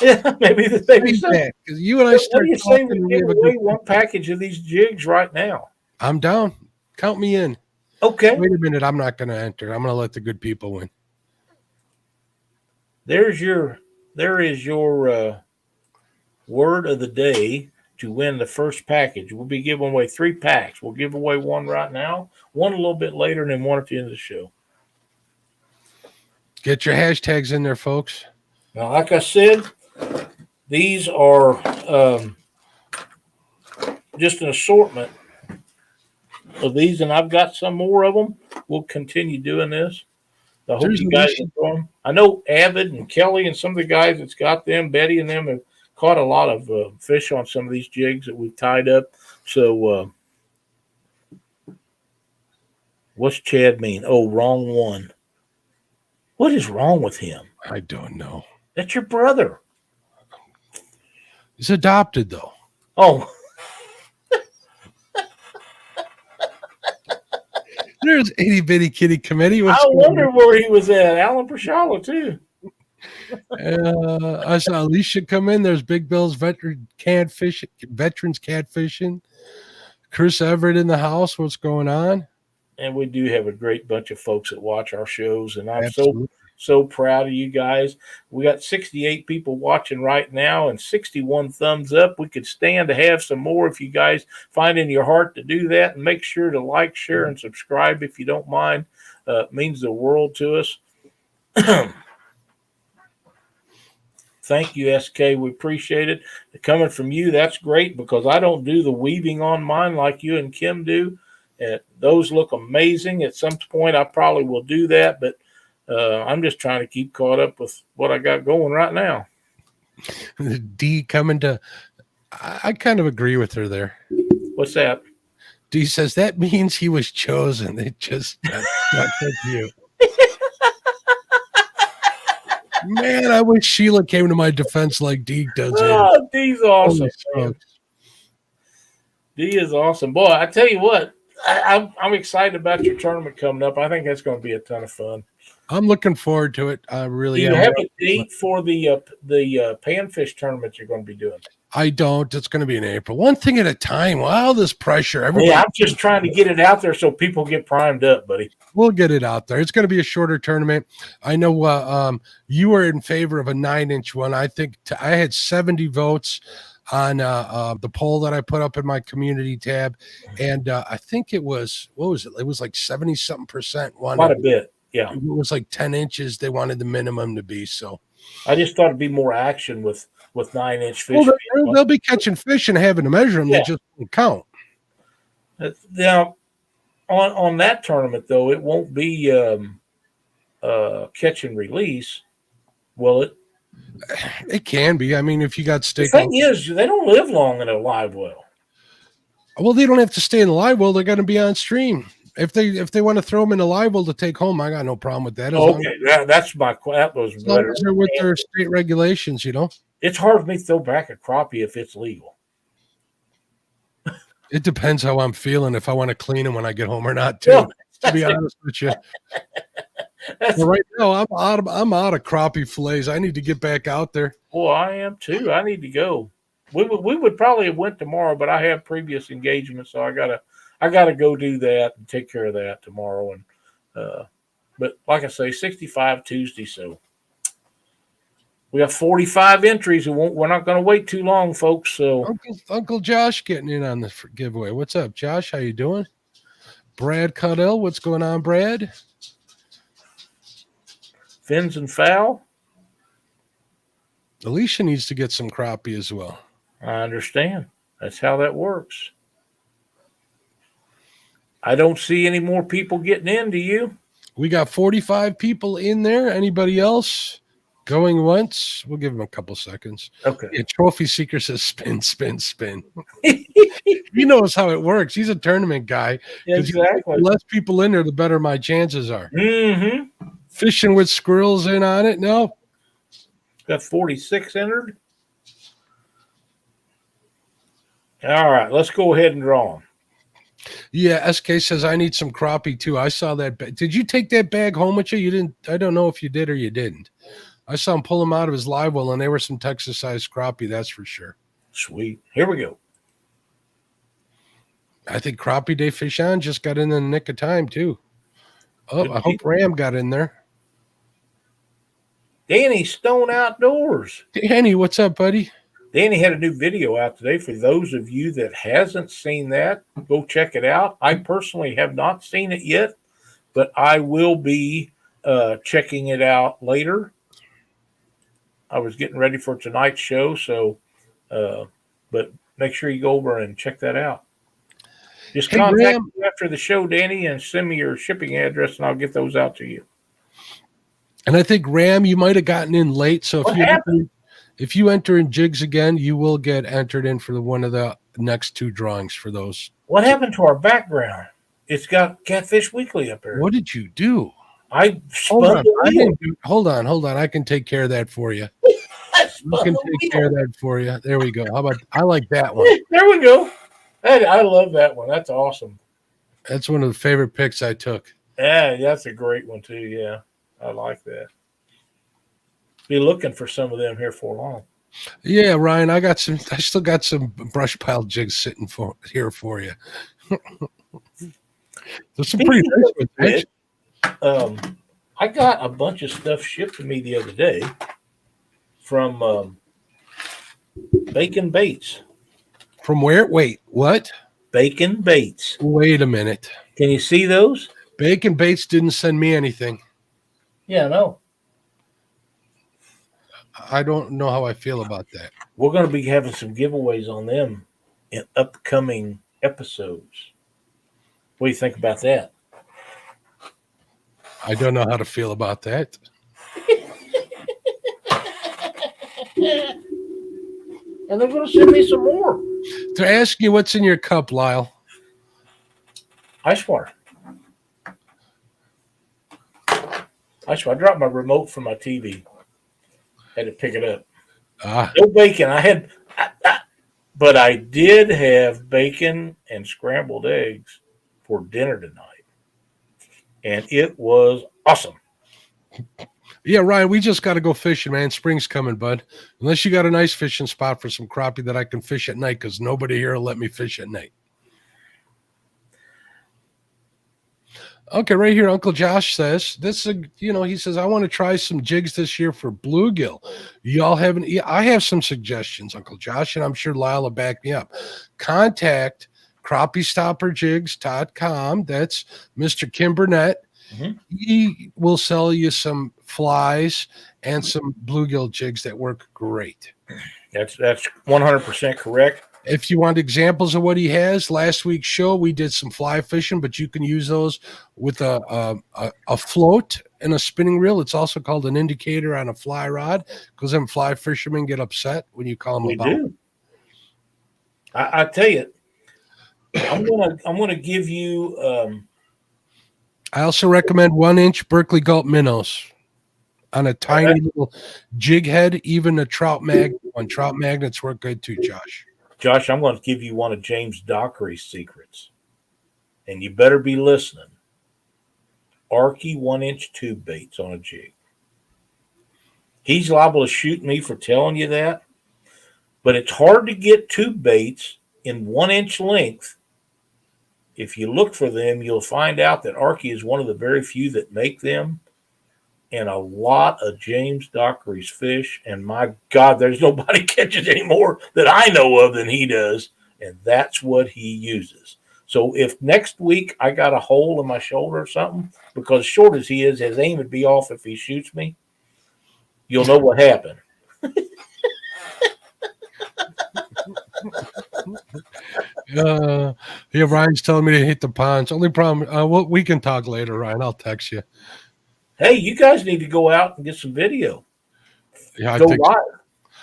Yeah, maybe so. Because you and I start. What do you say we give away one package of these jigs right now? I'm down. Count me in. Okay. Wait a minute. I'm not going to enter. I'm going to let the good people win. There is your word of the day to win the first package. We'll be giving away 3 packs. We'll give away one right now, one a little bit later, and then one at the end of the show. Get your hashtags in there, folks. Now, like I said, these are just an assortment of these, and I've got some more of them. We'll continue doing this. I hope you guys enjoy them. I know Avid and Kelly and some of the guys that's got them, Betty and them, have caught a lot of fish on some of these jigs that we've tied up. So what's Chad mean? Oh, wrong one. What is wrong with him? I don't know. That's your brother. He's adopted, though. Oh. There's Itty Bitty Kitty Committee. I wonder where he was at. Alan Prashala, too. I saw Alicia come in. There's Big Bill's veterans catfishing. Chris Everett in the house. What's going on? And we do have a great bunch of folks that watch our shows, and I'm so proud of you guys. We got 68 people watching right now and 61 thumbs up. We could stand to have some more if you guys find in your heart to do that, and make sure to like, share, and subscribe if you don't mind. It means the world to us. Thank you, SK. We appreciate it. Coming from you, that's great, because I don't do the weaving on mine like you and Kim do. Those look amazing. At some point, I probably will do that, but I'm just trying to keep caught up with what I got going right now. D coming to, I kind of agree with her there. What's that? D says that means he was chosen. It just not you. Man, I wish Sheila came to my defense like D does. Oh, D's awesome. D is awesome. Boy, I tell you what, I'm excited about your tournament coming up. I think that's going to be a ton of fun. I'm looking forward to it. I really am. Do you have a date for the Panfish tournament you're going to be doing? I don't. It's going to be in April. One thing at a time. Wow, this pressure. Yeah, I'm just trying to get it out there so people get primed up, buddy. We'll get it out there. It's going to be a shorter tournament. I know you were in favor of a 9-inch one. I think I had 70 votes. on the poll that I put up in my community tab, and I think it was, what was it? It was like 70 something percent Quite wanted. a bit. Yeah. It was like 10 inches. They wanted the minimum to be. So I just thought it'd be more action with 9-inch fish. well, they'll be catching fish and having to measure them. Yeah. They just won't count. Now, on that tournament though, it won't be catch and release, will it? It can be. I mean, if you got The steak. thing is, they don't live long in a live well. Well, they don't have to stay in the live well. They're going to be on stream. If they want to throw them in a live well to take home, I got no problem with that. Okay, that's my. That was as long as they're with their state regulations, It's hard for me to throw back a crappie if it's legal. It depends how I'm feeling, if I want to clean them when I get home or not, too. To be honest with you. But right now, I'm out of crappie fillets. I need to get back out there. Well, I am too. I need to go. We would probably have went tomorrow, but I have previous engagements, so I gotta go do that and take care of that tomorrow. And but like I say, 65 Tuesday, so we have 45 entries, and we're not going to wait too long, folks. So Uncle Josh getting in on the giveaway. What's up, Josh? How you doing? Brad Cuddell, what's going on, Brad? fins and foul. Alicia needs to get some crappie as well. I understand. That's how that works. I don't see any more people getting in, do you? We got 45 people in there. Anybody else going once? We'll give him a couple seconds. Okay. Yeah, Trophy Seeker says spin, spin, spin. He knows how it works. He's a tournament guy. Exactly. The less people in there, the better my chances are. Mm-hmm. Fishing with squirrels in on it? No. Got 46 entered. All right, let's go ahead and draw them. Yeah, SK says I need some crappie too. I saw that. Did you take that bag home with you? You didn't. I don't know if you did or you didn't. I saw him pull them out of his live well, and they were some Texas-sized crappie. That's for sure. Sweet. Here we go. I think Crappie Day Fish On just got in the nick of time too. Oh, I hope Ram got in there. Danny Stone Outdoors. Danny, what's up, buddy? Danny had a new video out today. For those of you that hasn't seen that, go check it out. I personally have not seen it yet, but I will be checking it out later. I was getting ready for tonight's show, so but make sure you go over and check that out. Just contact me after the show, Danny, and send me your shipping address, and I'll get those out to you. And I think, Ram, you might have gotten in late, so if you enter in jigs again, you will get entered in for one of the next two drawings for those. What happened to our background? It's got Catfish Weekly up there. What did you do? I spun hold on. I can take care of that for you. I can take care of that for you. There we go. How about, I like that one. There we go. I love that one. That's awesome. That's one of the favorite picks I took. Yeah, that's a great one too. Yeah, I like that. Be looking for some of them here for long. Yeah, Ryan, I still got some brush pile jigs sitting here for you. There's some pretty nice ones. I got a bunch of stuff shipped to me the other day from Bacon Baits. From where? Wait, what? Bacon Baits. Wait a minute. Can you see those? Bacon Baits didn't send me anything. Yeah, I know. I don't know how I feel about that. We're going to be having some giveaways on them in upcoming episodes. What do you think about that? I don't know how to feel about that. And they're going to send me some more. They're asking you what's in your cup, Lyle. Ice water. I dropped my remote from my TV. Had to pick it up. No bacon. But I did have bacon and scrambled eggs for dinner tonight. And it was awesome. Yeah, Ryan, we just got to go fishing, man. Spring's coming, bud. Unless you got a nice fishing spot for some crappie that I can fish at night, because nobody here will let me fish at night. Okay, right here, Uncle Josh says this. He says I want to try some jigs this year for bluegill. Y'all have any? Yeah, I have some suggestions, Uncle Josh, and I'm sure Lyle will back me up. Contact crappie-stopper-jigs.com. That's Mr. Kim Burnett. Mhm. He will sell you some flies and some bluegill jigs that work great. That's 100% correct. If you want examples of what he has, last week's show we did some fly fishing, but you can use those with a float and a spinning reel. It's also called an indicator on a fly rod, because them fly fishermen get upset when you call them We about. do. I tell you, I'm gonna give you. I also recommend 1-inch Berkeley Gulp minnows on a tiny little jig head. Even a trout magnet. Trout magnets work good too, Josh. Josh, I'm going to give you one of James Dockery's secrets, and you better be listening. Arky 1-inch tube baits on a jig. He's liable to shoot me for telling you that, but it's hard to get tube baits in 1-inch length. If you look for them, you'll find out that Arky is one of the very few that make them, and a lot of James Dockery's fish. And my God, there's nobody catches any more that I know of than he does, and that's what he uses. So if next week I got a hole in my shoulder or something, because short as he is, his aim would be off if he shoots me, you'll know what happened. Yeah, Ryan's telling me to hit the ponds. Only problem, we can talk later, Ryan. I'll text you. Hey, you guys need to go out and get some video. Yeah, I Go think live.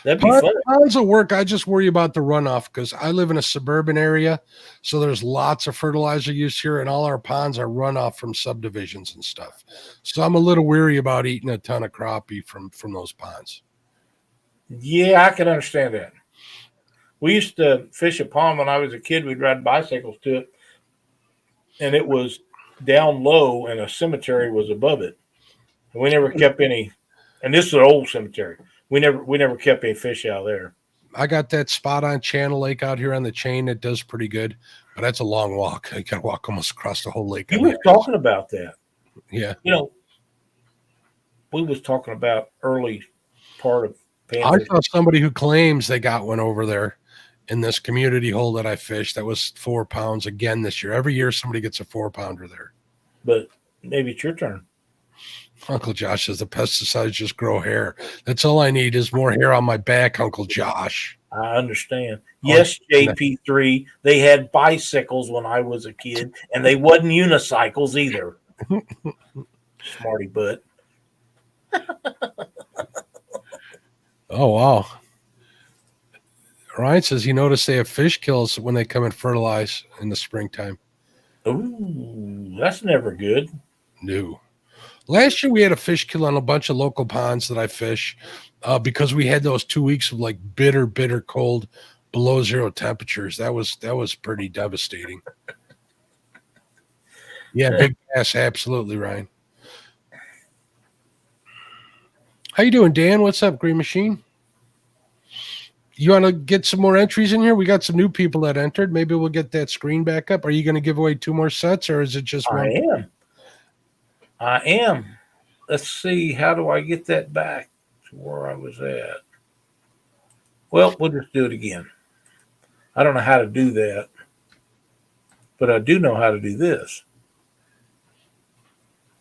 That'd be fun. ponds will work. I just worry about the runoff because I live in a suburban area, so there's lots of fertilizer use here, and all our ponds are runoff from subdivisions and stuff. So I'm a little weary about eating a ton of crappie from those ponds. Yeah, I can understand that. We used to fish a pond when I was a kid. We'd ride bicycles to it, and it was down low, and a cemetery was above it. And we never kept any. And this is an old cemetery. We never kept any fish out there. I got that spot on Channel Lake out here on the chain that does pretty good, but that's a long walk. I got to walk almost across the whole lake. You was talking about that. Yeah. We was talking about early part of Panfish. I saw somebody who claims they got one over there in this community hole that I fished that was 4 pounds again this year. Every year somebody gets a 4-pounder there. But maybe it's your turn. Uncle Josh says the pesticides just grow hair. That's all I need is more hair on my back, Uncle Josh. I understand. Yes, JP3, they had bicycles when I was a kid, and they wasn't unicycles either. Smarty butt. Oh, wow. Ryan says he noticed they have fish kills when they come and fertilize in the springtime. Ooh, that's never good. No. Last year we had a fish kill on a bunch of local ponds that I fish because we had those 2 weeks of like bitter cold, below zero temperatures. That was pretty devastating. Yeah, big bass, absolutely, Ryan. How you doing, Dan? What's up, Green Machine? You want to get some more entries in here? We got some new people that entered. Maybe we'll get that screen back up. Are you going to give away 2 more sets, or is it just one? I am. Let's see. How do I get that back to where I was at? Well, we'll just do it again. I don't know how to do that, but I do know how to do this.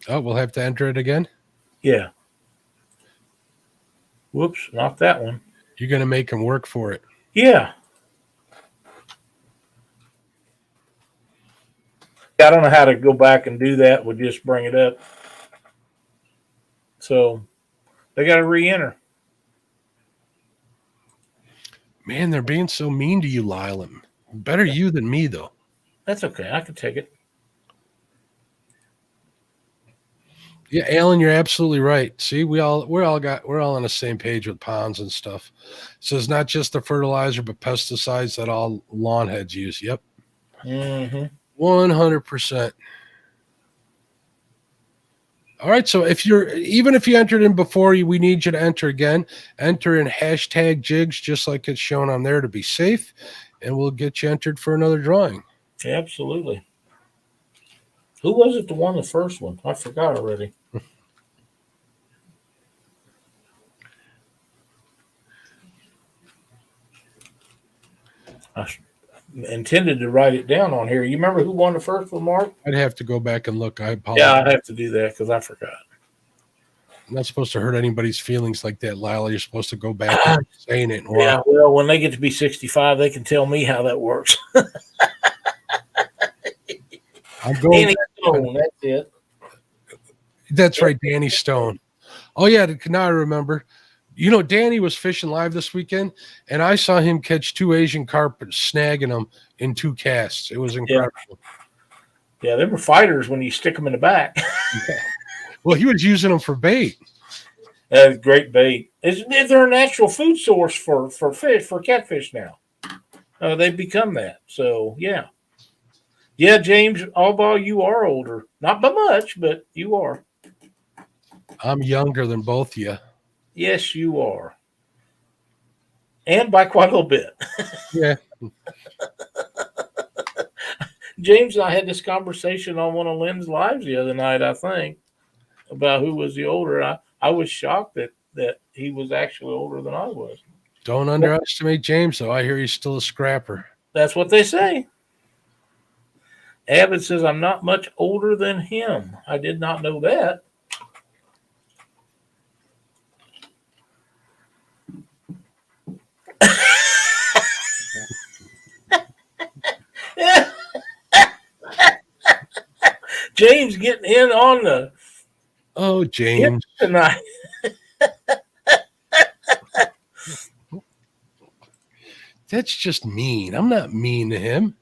Oh, we'll have to enter it again? Yeah. Whoops, not that one. You're going to make him work for it. Yeah. I don't know how to go back and do that. We'll just bring it up. So they got to re-enter. Man, they're being so mean to you, Lyle. Better you than me, though. That's okay. I can take it. Yeah, Alan, you're absolutely right. See, we're all on the same page with ponds and stuff. So it's not just the fertilizer, but pesticides that all lawn heads use. Yep. 100%. All right. So even if you entered in before, we need you to enter again. Enter in hashtag jigs, just like it's shown on there, to be safe, and we'll get you entered for another drawing. Absolutely. Who was it that won the first one? I forgot already. I intended to write it down on here. You remember who won the first one, Mark? I'd have to go back and look. I apologize. Yeah, I have to do that because I forgot. I'm not supposed to hurt anybody's feelings like that, Lyle. You're supposed to go back and saying it. And Yeah, well, when they get to be 65, they can tell me how that works. I'm going. Danny Stone, that's it. That's right, Danny Stone. Oh yeah, now I remember. You know, Danny was fishing live this weekend, and I saw him catch 2 Asian carp, snagging them in 2 casts. It was incredible. Yeah, they were fighters when you stick them in the back. Well, he was using them for bait. That's great bait. They're a natural food source for fish, for catfish now. They've become that. So, yeah. Yeah, James Albaugh, you are older. Not by much, but you are. I'm younger than both of you. Yes, you are. And by quite a little bit. Yeah. James and I had this conversation on one of Lynn's lives the other night, I think, about who was the older. I was shocked that he was actually older than I was. Don't underestimate James, though. I hear he's still a scrapper. That's what they say. Abbott says, I'm not much older than him. I did not know that. James getting in on the James tonight. That's just mean. I'm not mean to him.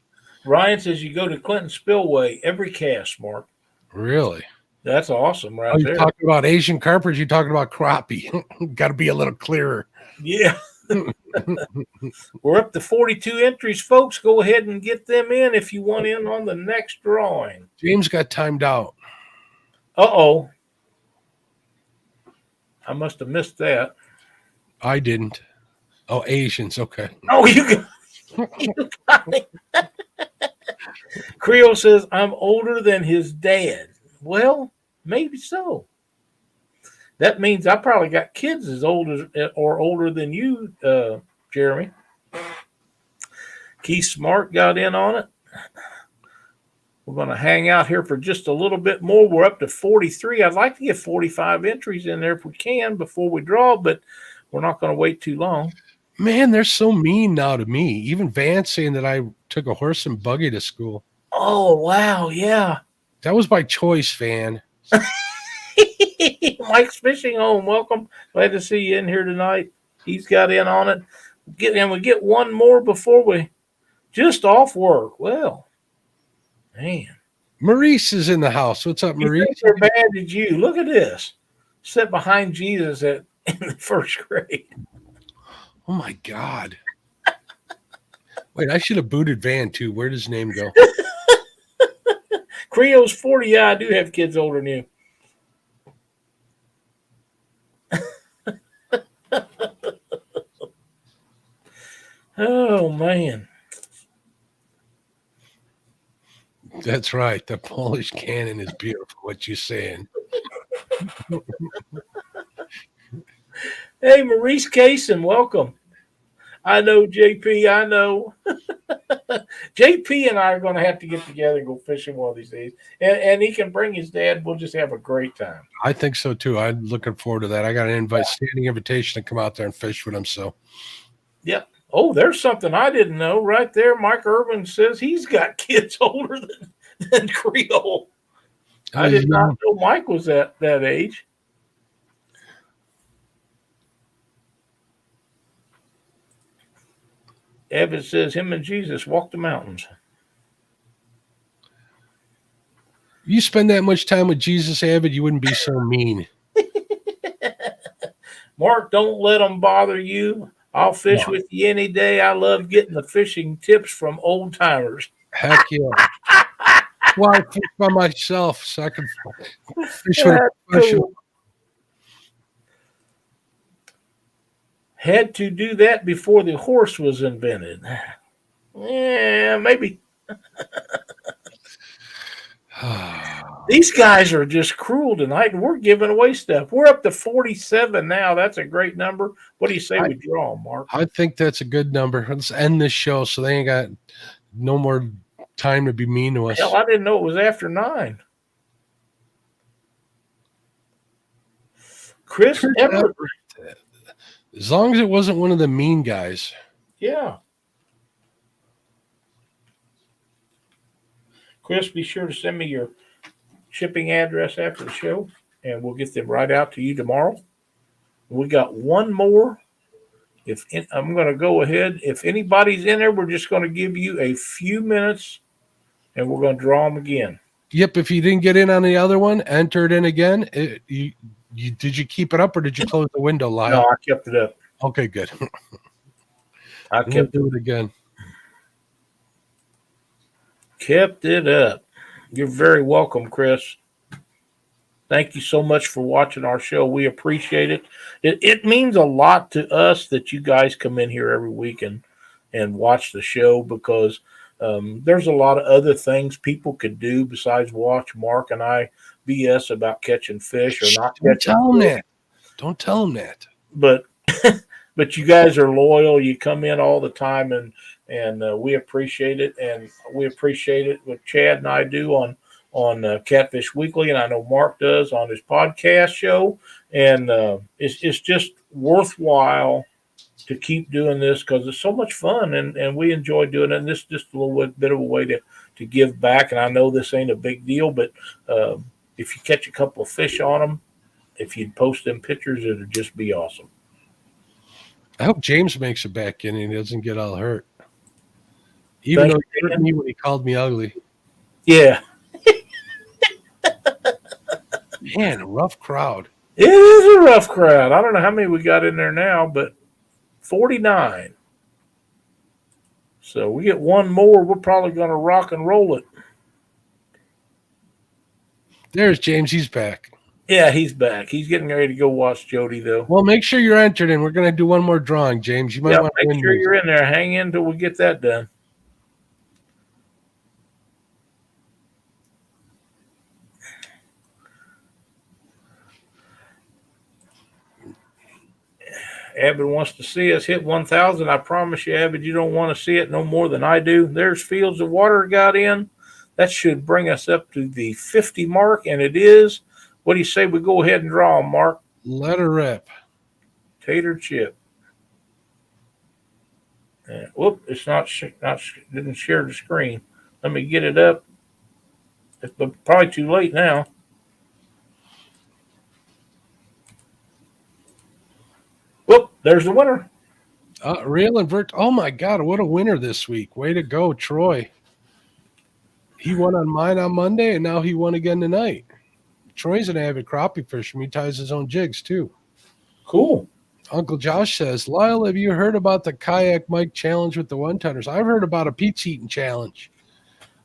Ryan says you go to Clinton Spillway every cast, Mark. Really? That's awesome, right there. You talking about Asian carpers? You talking about crappie? Got to be a little clearer. Yeah. We're up to 42 entries, folks. Go ahead and get them in if you want in on the next drawing. James got timed out. Uh-oh. I must have missed that. I didn't. Oh, Asians. Okay. Oh, you got it. Creole says, I'm older than his dad. Well, maybe so. That means I probably got kids as old as or older than you, Jeremy. Keith Smart got in on it. We're going to hang out here for just a little bit more. We're up to 43. I'd like to get 45 entries in there if we can before we draw, but we're not going to wait too long. Man, they're so mean now to me. Even Vance saying that I took a horse and buggy to school. Oh, wow. Yeah. That was by choice, Van. Mike's Fishing Home, welcome. Glad to see you in here tonight. He's got in on it. We get one more before we just off work. Well, man. Maurice is in the house. What's up, Maurice? They're bad as you. Look at this. Sit behind Jesus in the first grade. Oh my God. Wait, I should have booted Van too. Where does his name go? Creole's 40. Yeah, I do have kids older than you. Oh, man. That's right. The Polish cannon is beautiful. What you saying? Hey, Maurice Kaysen, welcome. I know, JP. I know. JP and I are going to have to get together and go fishing one of these days. And he can bring his dad. We'll just have a great time. I think so, too. I'm looking forward to that. I got an standing invitation to come out there and fish with him. So, yep. Oh, there's something I didn't know right there. Mike Irvin says he's got kids older than Creole. I did not know Mike was that age. Evan says him and Jesus walked the mountains. You spend that much time with Jesus, Avid, you wouldn't be so mean. Mark, don't let them bother you. I'll fish with you any day. I love getting the fishing tips from old timers. Heck yeah. Well, I fish by myself, so I can fish with a professional. Cool. Had to do that before the horse was invented. Yeah, maybe. These guys are just cruel tonight, and we're giving away stuff. We're up to 47 now. That's a great number. What do you say we draw, Mark? I think that's a good number. Let's end this show so they ain't got no more time to be mean to us. Hell, I didn't know it was after 9. Chris Everett. As long as it wasn't one of the mean guys. Yeah. Chris, be sure to send me your shipping address after the show, and we'll get them right out to you tomorrow. We got one more. I'm going to go ahead. If anybody's in there, we're just going to give you a few minutes, and we're going to draw them again. Yep. If you didn't get in on the other one, enter it in again. Did you keep it up or did you close the window, Lyle? No, I kept it up. Okay, good. I kept do it again. Kept it up. You're very welcome, Chris. Thank you so much for watching our show. We appreciate it. It means a lot to us that you guys come in here every week and watch the show, because there's a lot of other things people could do besides watch Mark and I BS about catching fish or not Don't catching tell them fish. that. Don't tell them that. But you guys are loyal. You come in all the time, and we appreciate it. And we appreciate it what Chad and I do on Catfish Weekly, and I know Mark does on his podcast show. And it's just worthwhile to keep doing this because it's so much fun, and we enjoy doing it. And this is just a little bit of a way to give back. And I know this ain't a big deal, but if you catch a couple of fish on them, if you'd post them pictures, it would just be awesome. I hope James makes it back in and he doesn't get all hurt. Even though he hurt me when he called me ugly. Yeah. Man, a rough crowd. It is a rough crowd. I don't know how many we got in there now, but 49. So we get one more, we're probably going to rock and roll it. There's James. He's back. Yeah, he's back. He's getting ready to go watch Jody, though. Well, make sure you're entered in. We're going to do one more drawing, James. You might want to make sure you're in there. Hang in until we get that done. Abbott wants to see us hit 1,000. I promise you, Abbott, you don't want to see it no more than I do. There's Fields of Water got in. That should bring us up to the 50 mark, and it is. What do you say we go ahead and draw them, Mark? Let her rip. Tater chip. Whoop, it's not didn't share the screen. Let me get it up. It's probably too late now. Whoop, there's the winner. Real invert. Oh, my God. What a winner this week. Way to go, Troy. He won on mine on Monday, and now he won again tonight. Troy's an avid crappie fisherman. He ties his own jigs, too. Cool. Uncle Josh says, Lyle, have you heard about the Kayak Mike challenge with the one-tonners? I've heard about a pizza eating challenge.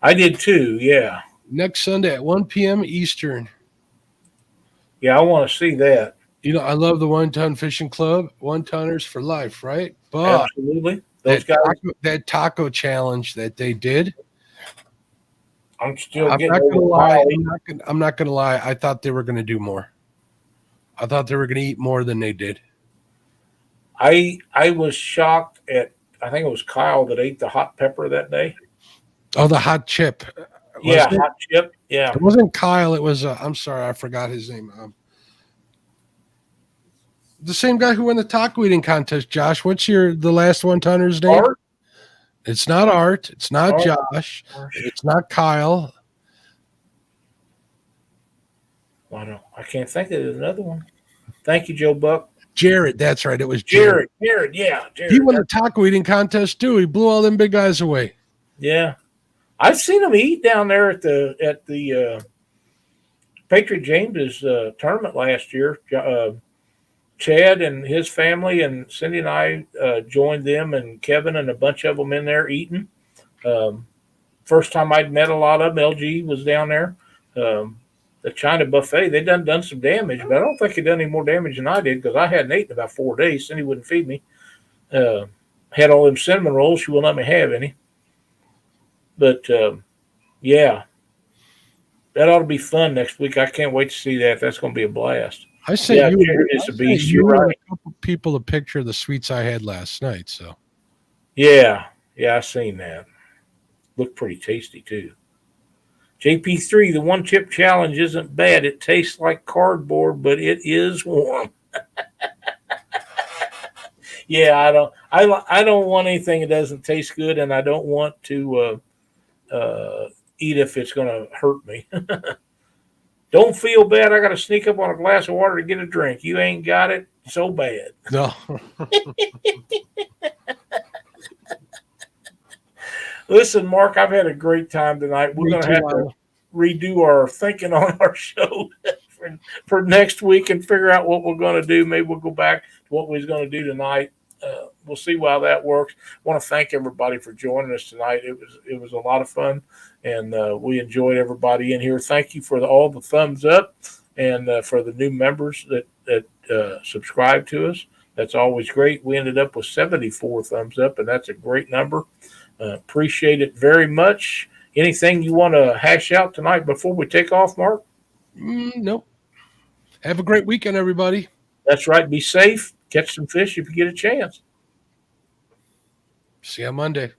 I did, too, yeah. Next Sunday at 1 p.m. Eastern. Yeah, I want to see that. You know, I love the One-Ton Fishing Club. One-tonners for life, right? But absolutely. Those guys. That taco challenge that they did. I'm not gonna lie. I'm not gonna lie. I thought they were gonna do more. I thought they were gonna eat more than they did. I was shocked at. I think it was Kyle that ate the hot pepper that day. Oh, the hot chip. Yeah, hot chip. Yeah, it wasn't Kyle. It was. I'm sorry, I forgot his name. The same guy who won the taco eating contest. Josh, what's the last one-tonner's name? Art? It's not Art. It's not Josh. It's not Kyle. I can't think of another one. Thank you, Joe Buck. Jared. That's right. It was Jared. Jared. He won the taco eating contest too. He blew all them big guys away. Yeah, I've seen him eat down there at the Patriot James's tournament last year. Chad and his family and Cindy and I joined them, and Kevin and a bunch of them in there eating. First time I'd met a lot of them. LG was down there. The China buffet, they done some damage, but I don't think they done any more damage than I did because I hadn't eaten about 4 days. Cindy wouldn't feed me. Had all them cinnamon rolls. She wouldn't let me have any. But, yeah. that ought to be fun next week. I can't wait to see that. That's going to be a blast. I sent Yeah, you, Jared is a I sent beast. you You're and right. a couple people a picture of the sweets I had last night. So Yeah, I seen that. Looked pretty tasty too. JP3, the one chip challenge isn't bad. It tastes like cardboard, but it is warm. Yeah, I don't want anything that doesn't taste good, and I don't want to eat if it's going to hurt me. Don't feel bad. I got to sneak up on a glass of water to get a drink. You ain't got it so bad. no, Listen, Mark, I've had a great time tonight. We're me going to too, have to Lyle. redo our thinking on our show for next week and figure out what we're going to do. Maybe we'll go back to what we was going to do tonight. We'll see how that works. I want to thank everybody for joining us tonight. It was a lot of fun, and we enjoyed everybody in here. Thank you for all the thumbs up, and for the new members that subscribe to us. That's always great. We ended up with 74 thumbs up, and that's a great number. Appreciate it very much. Anything you want to hash out tonight before we take off, Mark? Nope. Have a great weekend, everybody. That's right. Be safe. Catch some fish if you get a chance. See you on Monday.